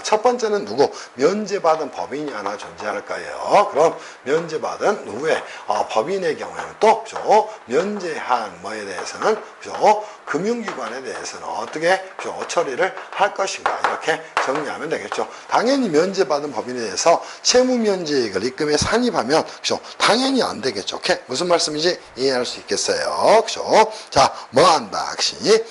첫 번째는 누구? 면제받은 법인이 하나 존재할 거예요. 그럼 면제받은 누구의 법인의 경우에는 또 그죠? 면제한 뭐에 대해서는 그죠? 금융기관에 대해서는 어떻게 처리를 할 것인가 이렇게 정리하면 되겠죠. 당연히 면제받은 법인에 대해서 채무면제이익을 입금에 산입하면 그죠? 당연히 안 되겠죠. 오케이? 무슨 말씀인지 이해할 수 있겠어요. 그죠? 자, 뭐 한다? 역시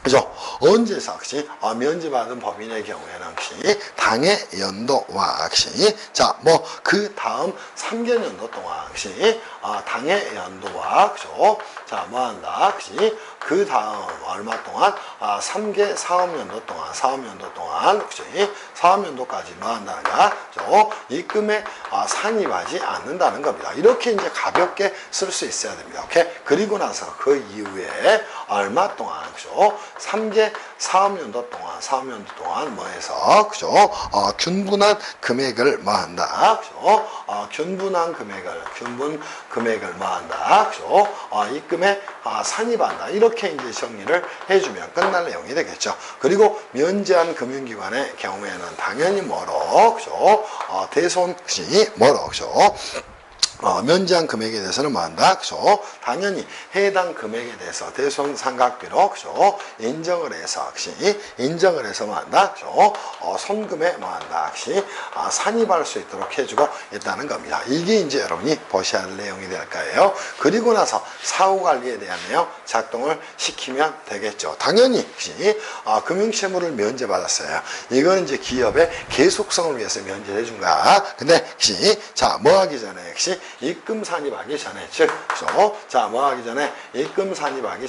그죠? 언제서 역시 면제받은 법인의 경우에는 역시 당해 연도와 역시 자, 뭐 그 다음 3개년도 동안 역시 당해 연도와 그죠? 자, 뭐 한다? 역시 그 다음 얼마 동안 3개 사업연도 동안 그죠? 사업연도까지 뭐 한다는가? 그죠? 입금에 산입하지 않는다는 겁니다. 이렇게 이제 가볍게 쓸 수 있어야 됩니다. 오케이? 그리고 나서 그 이후에 얼마 동안 그죠? 3개 사업연도 동안 뭐 해서 그죠? 균분한 금액을 뭐 한다? 그죠? 균분 금액을 뭐 한다? 그죠? 입금에 산입한다. 이렇게 이제 정리를 해주면 끝날 내용이 되겠죠. 그리고 면제한 금융기관의 경우에는 당연히 뭐로, 그죠? 대손시 뭐로, 그죠? 면제한 금액에 대해서는 뭐 한다? 그죠? 당연히 해당 금액에 대해서 대손상각비로, 그죠? 인정을 해서 뭐 한다? 그죠? 손금에 뭐 한다? 역시, 산입할 수 있도록 해주고 있다는 겁니다. 이게 이제 여러분이 보셔야 할 내용이 될 거예요. 그리고 나서 사후관리에 대한 내용 작동을 시키면 되겠죠. 당연히, 역시, 금융채무를 면제받았어요. 이거는 이제 기업의 계속성을 위해서 면제해 준 거야. 근데, 역시, 자, 뭐 하기 전에, 역시, 입금 산입하기 전에, 즉, 그죠? 자, 뭐 하기 전에, 입금 산입, 뭐 하기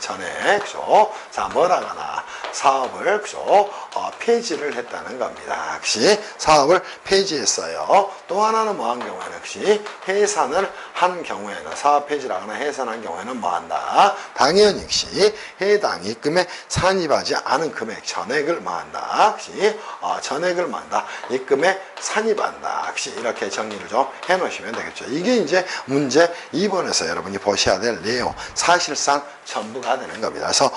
전에, 그죠? 자, 뭐라거나, 사업을, 그죠? 폐지를 했다는 겁니다. 역시, 사업을 폐지했어요. 또 하나는 뭐 한 경우에는, 역시, 해산을 한 경우에는, 사업 폐지라거나 해산한 경우에는 뭐 한다? 당연히, 역시, 해당 입금에 산입하지 않은 금액, 전액을 뭐 한다? 역시, 전액을 뭐 한다? 입금에 산입한다. 역시, 이렇게 정리를 좀 해놓으시면 되겠죠. 이게 이제 문제 2번에서 여러분이 보셔야 될 내용, 사실상 전부가 되는 겁니다. 그래서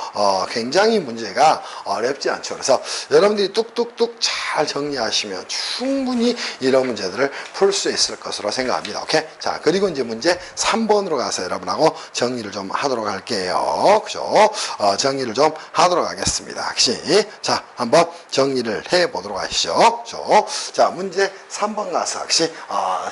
굉장히 문제가 어렵지 않죠. 그래서 여러분들이 뚝뚝뚝 잘 정리하시면 충분히 이런 문제들을 풀 수 있을 것으로 생각합니다. 오케이? 자, 그리고 이제 문제 3번으로 가서 여러분하고 정리를 좀 하도록 할게요. 그죠? 정리를 좀 하도록 하겠습니다. 혹시 자, 한번 정리를 해 보도록 하시죠. 그죠? 자, 문제 3번 가서 혹시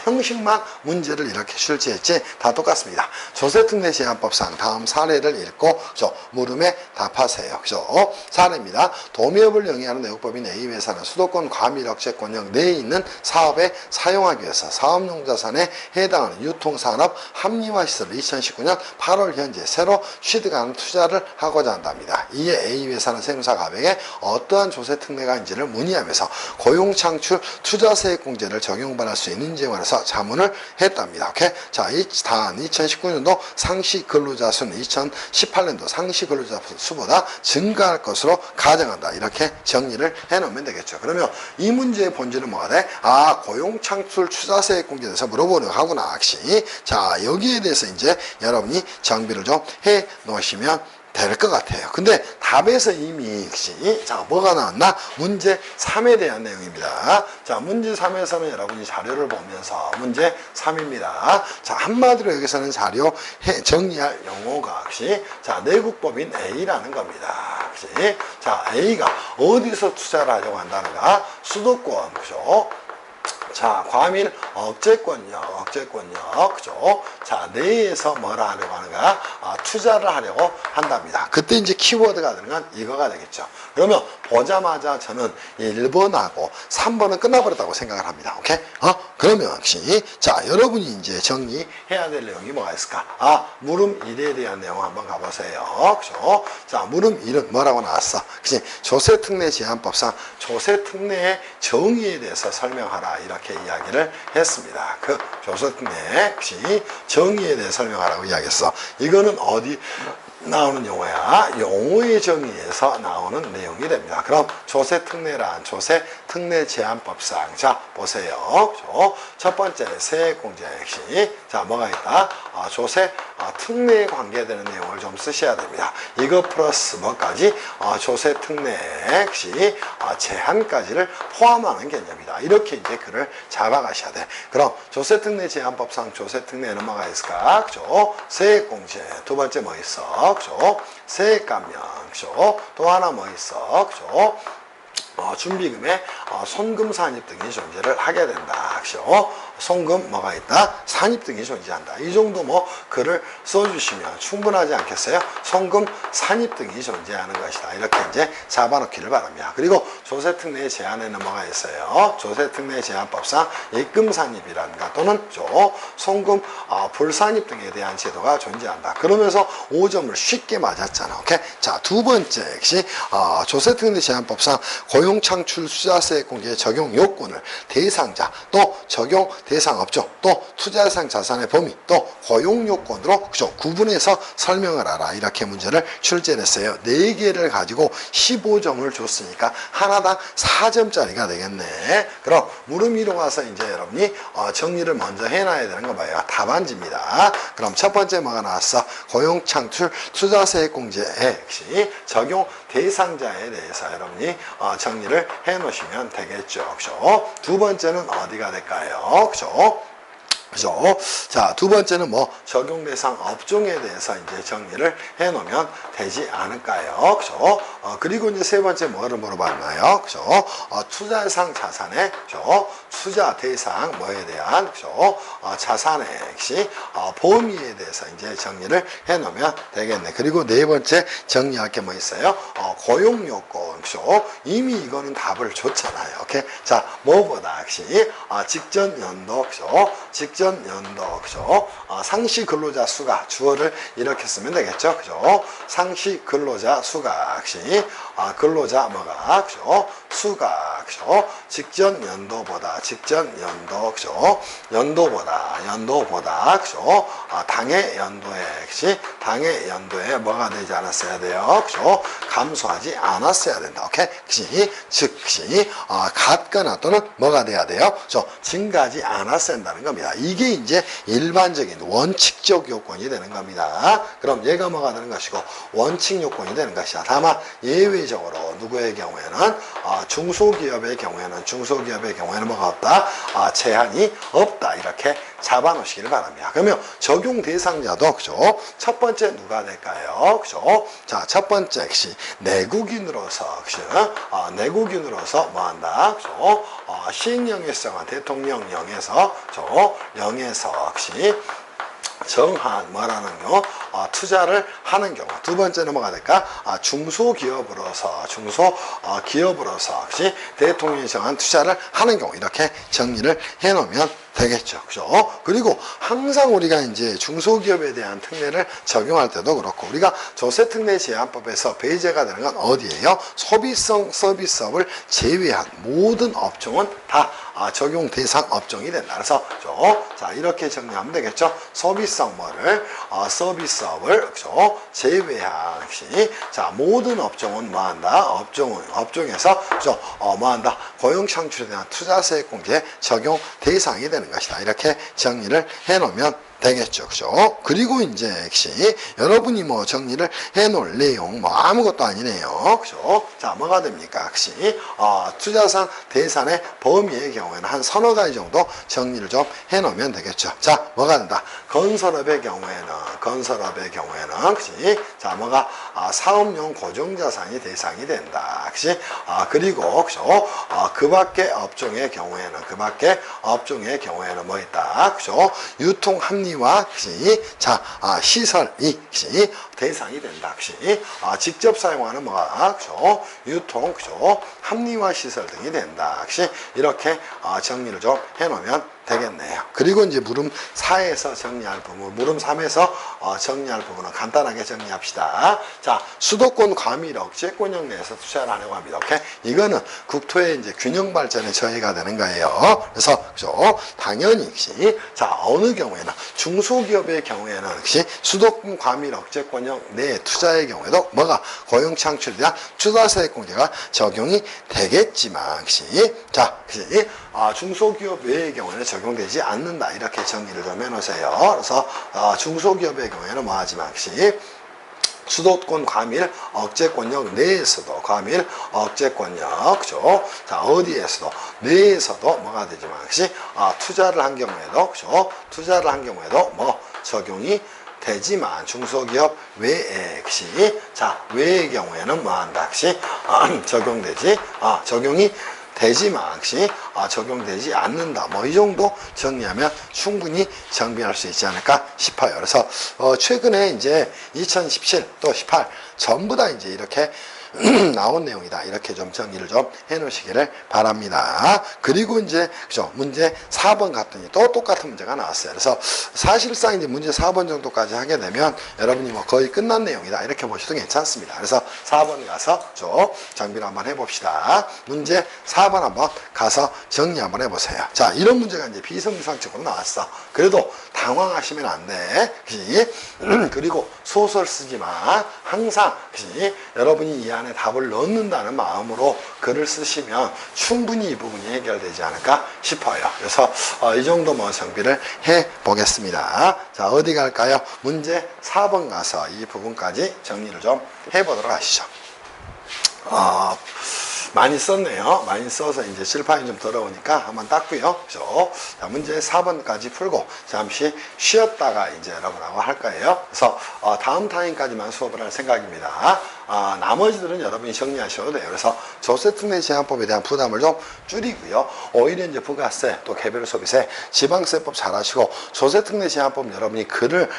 형식만 문제를 이렇게 출제했지 다 똑같습니다. 조세특례 제한법상 다음 사례를 읽고 그죠? 물음에 답하세요. 그죠? 사례입니다. 도매업을 영위하는 내국법인 A회사는 수도권 과밀억제권역 내에 있는 사업에 사용하기 위해서 사업용 자산에 해당하는 유통산업 합리화시설을 2019년 8월 현재 새로 취득하는 투자를 하고자 한답니다. 이에 A회사는 세무사 가백에 어떠한 조세특례가 있는지를 문의하면서 고용창출 투자세액공제를 적용받을 수 있는지에 관해서 자문을 했답니다. 오케이? 자, 단 2019년도 상시 근로자 수는 2018년도 상시 근로자 수보다 증가할 것으로 가정한다. 이렇게 정리를 해놓으면 되겠죠. 그러면 이 문제의 본질은 뭐가 돼? 고용창출 투자세액공제에 대해서 물어보려고 하구나. 혹시 자, 여기에 대해서 이제 여러분이 정비를 좀 해 놓으시면 될 것 같아요. 근데 답에서 이미 자, 뭐가 나왔나? 문제 3에 대한 내용입니다. 자, 문제 3에서는 여러분이 자료를 보면서 문제 3입니다. 자, 한마디로 여기서는 자료 정리할 용어가 혹시 자, 내국법인 A라는 겁니다. 혹시 자, A가 어디서 투자를 하려고 한다는가? 수도권, 그죠? 자, 과밀 억제권역, 그죠? 자, 내에서 뭐라 하려고 하는가? 투자를 하려고 한답니다. 그때 이제 키워드가 되는 건 이거가 되겠죠. 그러면 보자마자 저는 1번하고 3번은 끝나버렸다고 생각을 합니다. 오케이? 그러면 역시, 자, 여러분이 이제 정리해야 될 내용이 뭐가 있을까? 물음 1에 대한 내용 한번 가보세요. 그죠? 자, 물음 1은 뭐라고 나왔어? 그치? 조세특례 제한법상 조세특례의 정의에 대해서 설명하라. 이렇게 이야기를 했습니다. 그 조세특례 혹시 정의에 대해 설명하라고 이야기했어. 이거는 어디 나오는 용어야? 용어의 정의에서 나오는 내용이 됩니다. 그럼 조세특례란 조세특례 제한법상 자 보세요. 첫 번째 세액공제 역시 자 뭐가 있다? 조세 특례에 관계되는 내용을 좀 쓰셔야 됩니다. 이거 플러스 뭐까지? 조세특례 역시 제한까지를 포함하는 개념이다. 이렇게 이제 글을 잡아가셔야 돼. 그럼 조세특례 제한법상 조세특례에는 뭐가 있을까? 그죠? 세액공제 두 번째 뭐 있어? 그죠? 세액감면 그죠? 또 하나 뭐 있어? 그죠? 준비금에 손금 산입 등이 존재를 하게 된다. 그죠? 송금 뭐가 있다? 산입 등이 존재한다. 이 정도 뭐 글을 써주시면 충분하지 않겠어요? 송금 산입 등이 존재하는 것이다. 이렇게 이제 잡아놓기를 바랍니다. 그리고 조세특례 제한에는 뭐가 있어요? 조세특례 제한법상 입금 산입이라든가 또는 송금 불산입 등에 대한 제도가 존재한다. 그러면서 5점을 쉽게 맞았잖아. 오케이? 자, 두 번째 역시 조세특례 제한법상 고용창출 투자세액 공제 적용 요건을 대상자 또 적용 대상 업종 또 투자상 자산의 범위 또 고용 요건으로 그죠? 구분해서 설명을 하라. 이렇게 문제를 출제했어요. 4개를 가지고 15점을 줬으니까 하나당 4점짜리가 되겠네. 그럼 물음 위로 가서 이제 여러분이 정리를 먼저 해놔야 되는 거 봐요. 답안지입니다. 그럼 첫 번째 뭐가 나왔어? 고용 창출 투자세액 공제에 역시 적용 대상자에 대해서 여러분이 정리를 해 놓으시면 되겠죠. 그죠? 두 번째는 어디가 될까요? 그죠? 자, 두 번째는 뭐 적용 대상 업종에 대해서 이제 정리를 해 놓으면 되지 않을까요? 그죠? 그리고 이제 세 번째 뭐를 물어봤나요? 그죠? 투자상 자산의 그죠? 투자 대상 뭐에 대한 그죠? 자산의 역시 범위에 대해서 이제 정리를 해 놓으면 되겠네. 그리고 네 번째 정리할 게 뭐 있어요? 고용 요건 그죠? 이미 이거는 답을 줬잖아요. 오케이? 자, 뭐보다 역시 직전 연도 그죠? 직전 연도 그죠? 상시 근로자 수가 주어를 이렇게 쓰면 되겠죠. 그죠? 상시 근로자 수가 역시 근로자 뭐가 그죠? 수가 그죠? 직전 연도보다, 그죠? 연도보다, 그죠? 당해 연도에, 그치? 당해 연도에 뭐가 되지 않았어야 돼요, 그죠? 감소하지 않았어야 된다, 오케이? 그치? 즉시, 같거나 또는 뭐가 돼야 돼요? 그죠? 증가하지 않았어야 된다는 겁니다. 이게 이제 일반적인 원칙적 요건이 되는 겁니다. 그럼 얘가 뭐가 되는 것이고, 원칙 요건이 되는 것이야. 다만, 예외적으로, 누구의 경우에는, 중소기업의 경우에는 뭐가 없다? 제한이 없다. 이렇게 잡아놓으시길 바랍니다. 그러면 적용 대상자도, 그죠? 첫 번째 누가 될까요? 그죠? 자, 첫 번째, 역시, 내국인으로서, 그죠? 내국인으로서 뭐 한다? 그죠? 시행령에서, 대통령령에서, 그죠? 영에서, 역시, 정한 뭐라는 경우 투자를 하는 경우. 두 번째는 뭐가 될까? 중소기업으로서 역시 대통령이 정한 투자를 하는 경우. 이렇게 정리를 해놓으면 되겠죠. 그죠? 그리고 항상 우리가 이제 중소기업에 대한 특례를 적용할 때도 그렇고, 우리가 조세특례 제한법에서 배제가 되는 건 어디예요? 소비성 서비스업을 제외한 모든 업종은 다 적용 대상 업종이 된다. 그래서 자, 이렇게 정리하면 되겠죠. 소비성 뭐를 서비스업을, 그죠? 제외한, 역시 자, 모든 업종은 뭐한다? 업종에서, 그죠? 뭐한다? 고용 창출에 대한 투자세 공제 적용 대상이 되는 것이다. 이렇게 정리를 해놓으면 되겠죠. 그죠? 그리고 이제 역시 여러분이 뭐 정리를 해놓을 내용 뭐 아무것도 아니네요. 그죠? 자, 뭐가 됩니까? 역시 투자산 대산의 범위의 경우에는 한 서너 가지 정도 정리를 좀 해놓으면 되겠죠. 자, 뭐가 된다? 건설업의 경우에는 그치? 자, 뭐가 사업용 고정자산이 대상이 된다. 그치? 그리고 그죠? 그 밖의 업종의 경우에는 뭐 있다? 그죠? 유통 합리화, 그치? 자, 시설이, 그치? 대상이 된다. 그치? 직접 사용하는 뭐가, 그죠? 유통, 그죠? 합리화 시설 등이 된다. 그치? 이렇게 정리를 좀 해놓으면 되겠네요. 그리고 이제 물음 4에서 정리할 부분, 물음 3에서 정리할 부분은 간단하게 정리합시다. 자, 수도권 과밀 억제권역 내에서 투자를 하려고 합니다. 오케이? 이거는 국토의 이제 균형 발전에 저해가 되는 거예요. 그래서, 그죠? 당연히, 역시, 자, 어느 경우에는, 중소기업의 경우에는, 역시, 수도권 과밀 억제권역 내 투자의 경우에도 뭐가 고용 창출에 대한 투자세 공제가 적용이 되겠지만, 역시, 자, 역시, 중소기업 외의 경우에는 적용되지 않는다. 이렇게 정리를 좀 해놓으세요. 그래서 중소기업의 경우에는 뭐하지만 역시 수도권 과밀 억제권역 내에서도 과밀 억제권역, 그죠? 자, 어디에서도 내에서도 뭐가 되지만 역시 투자를 한 경우에도, 그죠? 투자를 한 경우에도 뭐 적용이 되지만 중소기업 외에 역시 자, 외의 경우에는 뭐 한다. 역시 적용이 되지만 역시 적용되지 않는다. 뭐 이 정도 정리하면 충분히 정비할 수 있지 않을까 싶어요. 그래서 최근에 이제 2017 또 18 전부 다 이제 이렇게 나온 내용이다. 이렇게 좀 정리를 좀 해 놓으시기를 바랍니다. 그리고 이제, 그죠? 문제 4번 갔더니 또 똑같은 문제가 나왔어요. 그래서 사실상 이제 문제 4번 정도까지 하게 되면 여러분이 뭐 거의 끝난 내용이다. 이렇게 보셔도 괜찮습니다. 그래서 4번 가서 정비를 한번 해봅시다. 문제 4번 한번 가서 정리 한번 해보세요. 자, 이런 문제가 이제 비정상적으로 나왔어. 그래도 당황하시면 안 돼. 그치? 그리고 소설 쓰지 마. 항상, 그치? 여러분이 이 안에 답을 넣는다는 마음으로 글을 쓰시면 충분히 이 부분이 해결되지 않을까 싶어요. 그래서 이 정도 뭐 정비를 해 보겠습니다. 자, 어디 갈까요? 문제 4번 가서 이 부분까지 정리를 좀 해보도록 하시죠. 많이 썼네요. 많이 써서 이제 칠판이 좀 더러우니까 한번 닦고요. 그죠? 자, 문제 4번까지 풀고 잠시 쉬었다가 이제 여러분하고 할 거예요. 그래서 다음 타임까지만 수업을 할 생각입니다. 나머지들은 여러분이 정리하셔도 돼요. 그래서 조세특례 제한법에 대한 부담을 좀 줄이고요. 오히려 이제 부가세, 또 개별 소비세, 지방세법 잘 하시고 조세특례 제한법 여러분이 글을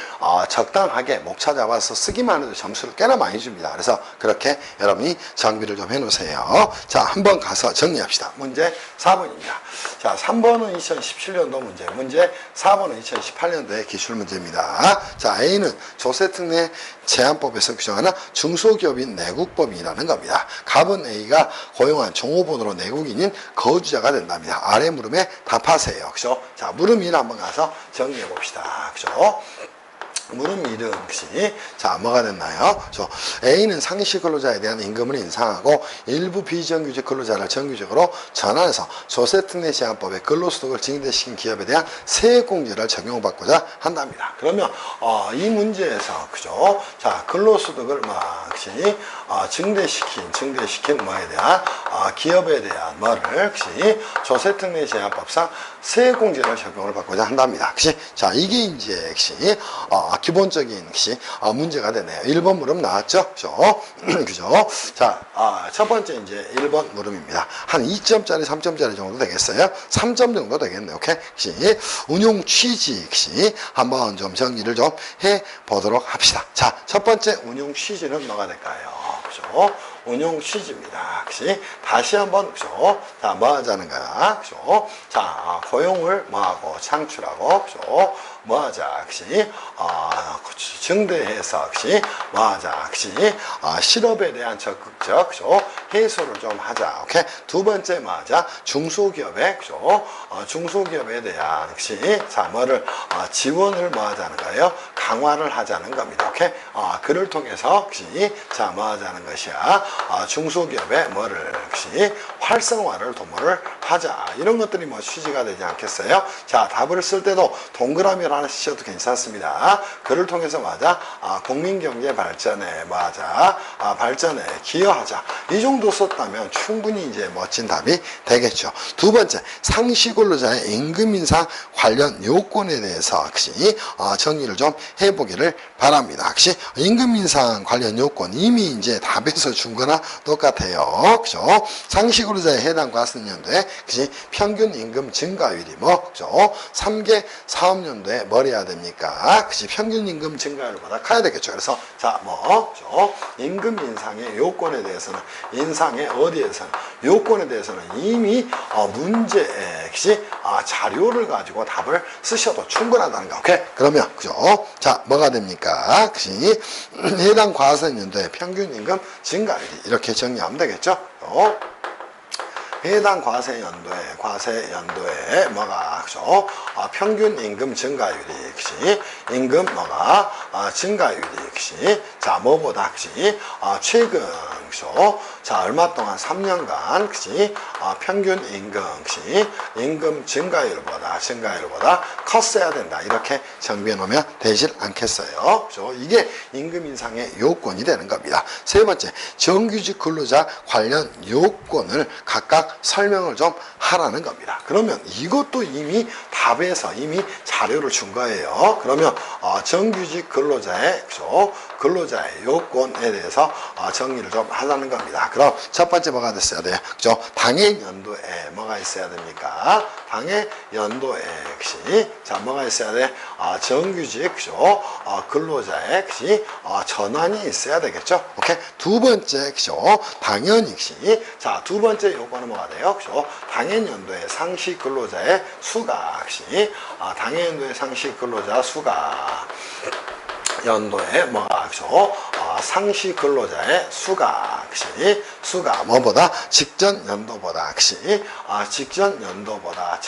적당하게 목 찾아와서 쓰기만 해도 점수를 꽤나 많이 줍니다. 그래서 그렇게 여러분이 정비를 좀 해놓으세요. 자, 한번 가서 정리합시다. 문제 4번입니다. 자, 3번은 2017년도 문제, 문제 4번은 2018년도의 기출문제입니다. 자, A는 조세특례 제한법에서 규정하는 중소기업인 내국범이라는 겁니다. 갑은 A가 고용한 종업원으로 내국인인 거주자가 된답니다. 아래 물음에 답하세요. 그죠? 자, 물음 1 한번 가서 정리해 봅시다. 그죠? 물음 1은 혹시 자 뭐가 됐나요? A는 상시 근로자에 대한 임금을 인상하고 일부 비정규직 근로자를 정규직으로 전환해서 조세특례 제한법에 근로소득을 증대시킨 기업에 대한 세액공제를 적용받고자 한답니다. 그러면 이 문제에서 그죠? 자 근로소득을 혹시 증대시킨 뭐에 대한 기업에 대한 뭐를 혹시 조세특례 제한법상 세액공제를 적용을 받고자 한답니다. 혹시 자 이게 이제 혹시 기본적인 것이 문제가 되네요. 1번 물음 나왔죠? 그죠? 자, 첫 번째 이제 1번 물음입니다. 한 2점짜리, 3점짜리 정도 되겠어요? 3점 정도 되겠네요. 오케이? 혹시 운용 취지 혹시 한번 좀 정리를 좀 해 보도록 합시다. 자, 첫 번째 운용 취지는 뭐가 될까요? 그죠? 운용 취지입니다. 혹시 다시 한번 그죠? 자, 뭐 하자는 거야? 그죠? 자, 고용을 뭐하고 창출하고 그죠? 뭐 하자? 혹시 증대해서 혹시 뭐 하자? 혹시 실업에 대한 적극적 그죠? 해소를 좀 하자. 오케이? 두 번째 뭐 하자? 중소기업에 그죠? 중소기업에 대한 혹시 자, 뭐를 지원을 뭐 하자는 거예요? 강화를 하자는 겁니다. 오케이? 그를 통해서 혹시 자, 뭐 하자는 것이야? 중소기업의 뭐를 혹시 활성화를 도모를 하자. 이런 것들이 뭐 취지가 되지 않겠어요? 자, 답을 쓸 때도 동그라미를 하나 쓰셔도 괜찮습니다. 그를 통해서 맞아 국민경제 발전에 맞아 발전에 기여하자. 이 정도 썼다면 충분히 이제 멋진 답이 되겠죠. 두 번째, 상시근로자의 임금 인상 관련 요건에 대해서 혹시 정리를 좀 해보기를 바랍니다. 혹시 임금 인상 관련 요건 이미 이제 답에서 준 거나 똑같아요. 그죠? 상시근로자에 해당 과세연도에 혹시 평균 임금 증가율이 뭐 그죠? 3개 사업연도에 뭘 해야 됩니까? 그치 평균 임금 증가율보다 커야 되겠죠. 그래서 자 뭐 그죠? 임금 인상의 요건에 대해서는 인상의 어디에서는 요건에 대해서는 이미 문제에 그치 자료를 가지고 답을 쓰셔도 충분하다는 거. 오케이? 그러면 그죠? 자 뭐가 됩니까? 그치 해당 과세연도의 평균 임금 증가율이 이렇게 정리하면 되겠죠. 해당 과세연도에 뭐가 그죠? 평균 임금 증가율이 역시 임금 뭐가 증가율이 역시 자 뭐보다 역시 최근 그죠? 자 얼마 동안 3년간 그치 평균 임금 그치 임금 증가율보다 컸어야 된다. 이렇게 정비해 놓으면 되질 않겠어요. 그죠? 이게 임금 인상의 요건이 되는 겁니다. 세 번째, 정규직 근로자 관련 요건을 각각 설명을 좀 하라는 겁니다. 그러면 이것도 이미 답에서 이미 자료를 준 거예요. 그러면 정규직 근로자의 그죠? 근로자의 요건에 대해서 정리를 좀 하자는 겁니다. 그럼 첫 번째 뭐가 됐어야 돼요? 그죠? 당해 연도에 뭐가 있어야 됩니까? 당해 연도에 역시 자 뭐가 있어야 돼? 정규직 그죠? 근로자의 역시 전환이 있어야 되겠죠? 오케이? 두 번째 그죠? 당연 역시 자 두 번째 요건은 뭐가 돼요? 그죠? 당해 연도에 상시 근로자의 수가 역시 당해 연도의 상시 근로자 수가 연도에 뭐가 그죠? 상시 근로자의 수가 역시 수가 뭐보다 직전 연도보다 역시 직전 연도보다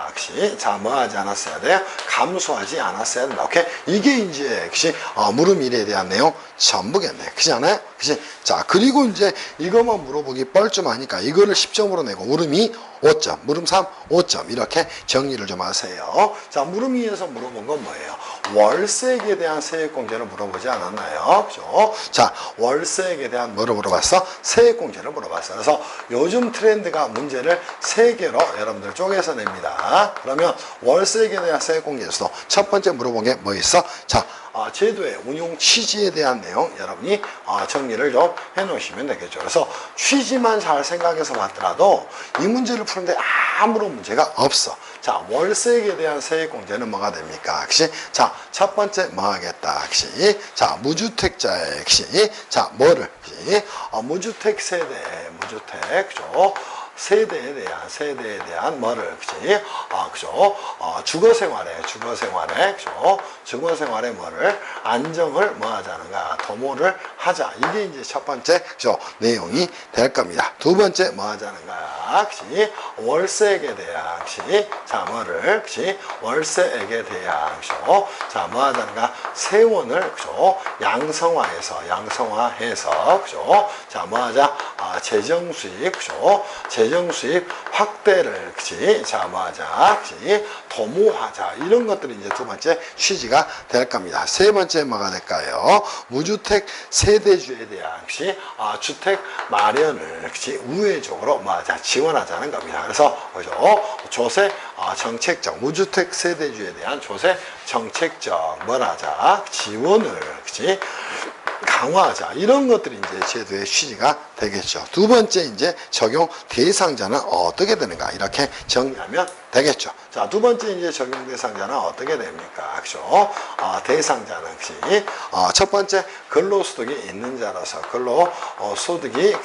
역시 자 뭐 하지 않았어야 돼요? 감소하지 않았어야 된다. 오케이? 이게 이제 역시 물음 1에 대한 내용 전부겠네. 그렇지 않아요? 그치? 자 그리고 이제 이것만 물어보기 뻘쭘하니까 이거를 10점으로 내고 물음 2 5점, 물음 3 5점 이렇게 정리를 좀 하세요. 자 물음 2에서 물어본 건 뭐예요? 월세액에 대한 세액공제를 물어보지 않았나요? 그죠? 자 월세액에 대한 뭐를 물어봤어? 세액공제를 물어봤어. 그래서 요즘 트렌드가 문제를 3개로 여러분들 쪼개서 냅니다. 그러면 월세액에 대한 세액공제에서도 첫 번째 물어본 게 뭐 있어? 자 제도의 운용 취지에 대한 내용 여러분이 정리를 좀 해놓으시면 되겠죠. 그래서 취지만 잘 생각해서 봤더라도 이 문제를 푸는데 아무런 문제가 없어. 자 월세액에 대한 세액공제는 뭐가 됩니까? 혹시 자 첫 번째 뭐 하겠다? 혹시 자 무주택자의 혹시 자 뭐를 혹시 무주택 세대 무주택 그죠? 세대에 대한 뭐를, 그치? 그죠? 주거 생활에, 그죠? 주거 생활에 뭐를, 안정을 뭐 하자는가, 도모를 하자. 이게 이제 첫 번째, 그죠? 내용이 될 겁니다. 두 번째 뭐 하자는가, 그치? 월세액에 대한, 그치? 자, 뭐를, 그치? 월세액에 대한, 그죠? 자, 뭐 하자는가, 세원을, 그죠? 양성화해서, 그죠? 자, 뭐 하자, 재정 수입, 그죠? 재정 수입 확대를, 그치? 자, 뭐 하자, 그치? 도모하자. 이런 것들이 이제 두 번째 취지가 될 겁니다. 세 번째 뭐가 될까요? 무주택 세대주에 대한, 그치? 주택 마련을, 그치? 우회적으로 뭐 하자, 지원하자는 겁니다. 그래서, 그죠? 조세, 정책적, 무주택 세대주에 대한 조세 정책적, 뭘 하자? 지원을, 그치? 강화하자. 이런 것들이 이제 제도의 취지가 되겠죠. 두 번째 이제 적용 대상자는 어떻게 되는가 이렇게 정리하면 되겠죠. 자, 두 번째 이제 적용 대상자는 어떻게 됩니까? 그죠? 대상자는 그치? 첫 번째 근로소득이 있는 자로서 근로소득이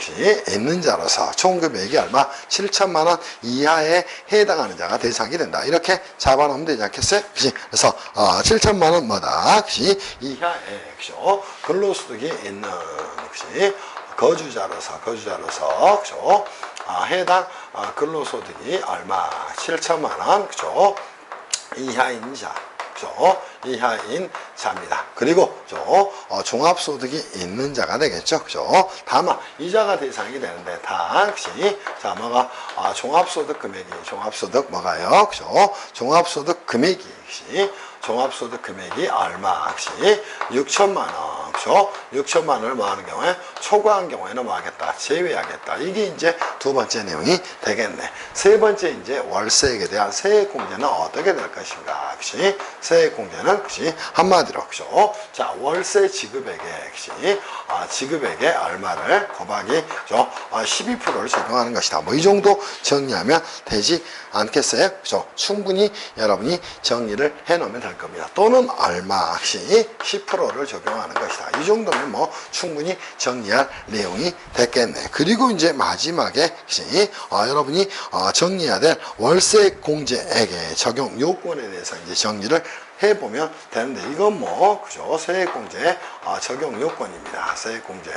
있는 자로서 총 금액이 얼마? 7천만 원 이하에 해당하는 자가 대상이 된다. 이렇게 잡아놓으면 되지 않겠어요? 그치? 그래서 7천만 원 뭐다? 그치? 이하에 그죠? 근로소득이 있는 그치? 거주자로서 그죠? 해당 근로소득이 얼마? 7천만 원 그죠? 이하인 자 그죠? 이하인 자입니다. 그리고 종합소득이 있는 자가 되겠죠. 그죠? 다만 이자가 대상이 되는데 그치? 자, 뭐가 종합소득 뭐가요? 그죠? 종합소득 금액이 그치? 종합소득 금액이 얼마? 그치? 6천만 원. 그죠? 6천만 원을 뭐 하는 경우에 초과한 경우에는 뭐 하겠다? 제외하겠다. 이게 이제 두 번째 내용이 되겠네. 세 번째 이제 월세액에 대한 세액 공제는 어떻게 될 것인가? 그치? 세액 공제는 그치? 한마디로 그죠? 자, 월세 지급액에 그치? 지급액에 얼마를 곱하기 그죠? 12%를 적용하는 것이다. 뭐 이 정도 정리하면 되지 않겠어요? 그죠? 충분히 여러분이 정리를 해 놓으면 될 겁니다. 또는 얼마씩 10%를 적용하는 것이다. 이 정도면 뭐 충분히 정리할 내용이 됐겠네. 그리고 이제 마지막에 여러분이 정리해야 될 월세 공제액의 적용 요건에 대해서 이제 정리를 해보면 되는데, 이건 뭐, 그죠? 세액공제, 적용 요건입니다. 세액공제,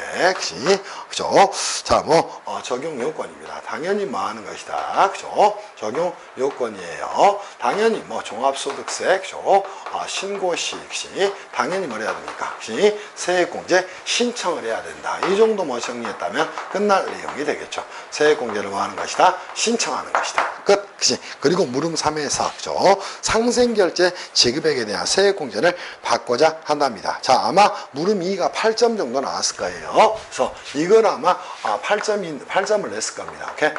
그죠? 자, 뭐, 적용 요건입니다. 당연히 뭐 하는 것이다. 그죠? 적용 요건이에요. 당연히 뭐, 종합소득세, 그죠? 신고시, 당연히 뭐 해야 됩니까? 세액공제 신청을 해야 된다. 이 정도 뭐 정리했다면 끝날 내용이 되겠죠. 세액공제를 뭐 하는 것이다? 신청하는 것이다. 끝. 그치? 그리고 물음 3에서, 그죠? 상생결제 지급액에 대한 세액공제를 받고자 한답니다. 자, 아마 물음 2가 8점 정도 나왔을 거예요. 그래서 이걸 아마 8점을 냈을 겁니다. 오케이?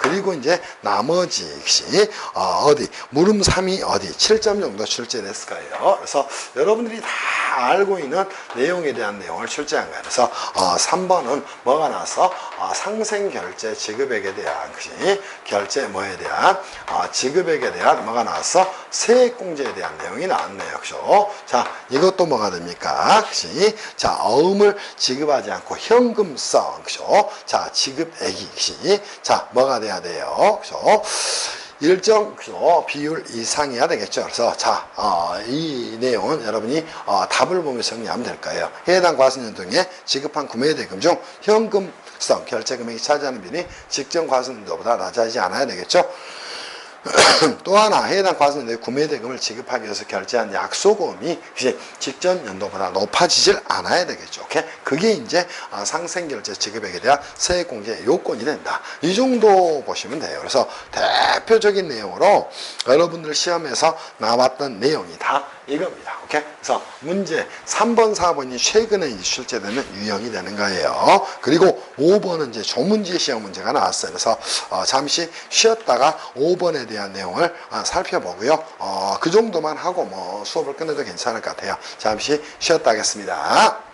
그리고 이제 나머지, 어디? 물음 3이 어디? 7점 정도 출제됐을 거예요. 그래서 여러분들이 다 알고 있는 내용에 대한 내용을 출제한 거예요. 그래서 3번은 뭐가 나왔어? 상생결제 지급액에 대한, 결제 뭐에 대한, 지급액에 대한 뭐가 나왔어? 세액공제에 대한 내용이 나왔네요. 그죠? 자, 이것도 뭐가 됩니까? 자, 어음을 지급하지 않고 현금성, 그죠? 자, 지급액이, 자, 뭐가 돼야 돼요? 그죠? 일정 비율 이상이어야 되겠죠. 그래서 자, 이 내용은 여러분이 답을 보면서 정리하면 될 거예요. 해당 과세연도에 지급한 구매대금 중 현금성 결제금액이 차지하는 비율이 직전 과세연도보다 낮아지지 않아야 되겠죠. 또 하나, 해당 과세연도에 구매대금을 지급하기 위해서 결제한 약소금이 직전 연도보다 높아지질 않아야 되겠죠. 오케이? 그게 이제 상생결제 지급액에 대한 세액공제 요건이 된다. 이 정도 보시면 돼요. 그래서 대표적인 내용으로 여러분들 시험에서 나왔던 내용이 다 이겁니다. 오케이? 그래서 문제 3번, 4번이 최근에 출제되는 유형이 되는 거예요. 그리고 5번은 이제 조문지 시험 문제가 나왔어요. 그래서 잠시 쉬었다가 5번에 대한 내용을 살펴보고요. 그 정도만 하고 뭐 수업을 끝내도 괜찮을 것 같아요. 잠시 쉬었다 하겠습니다.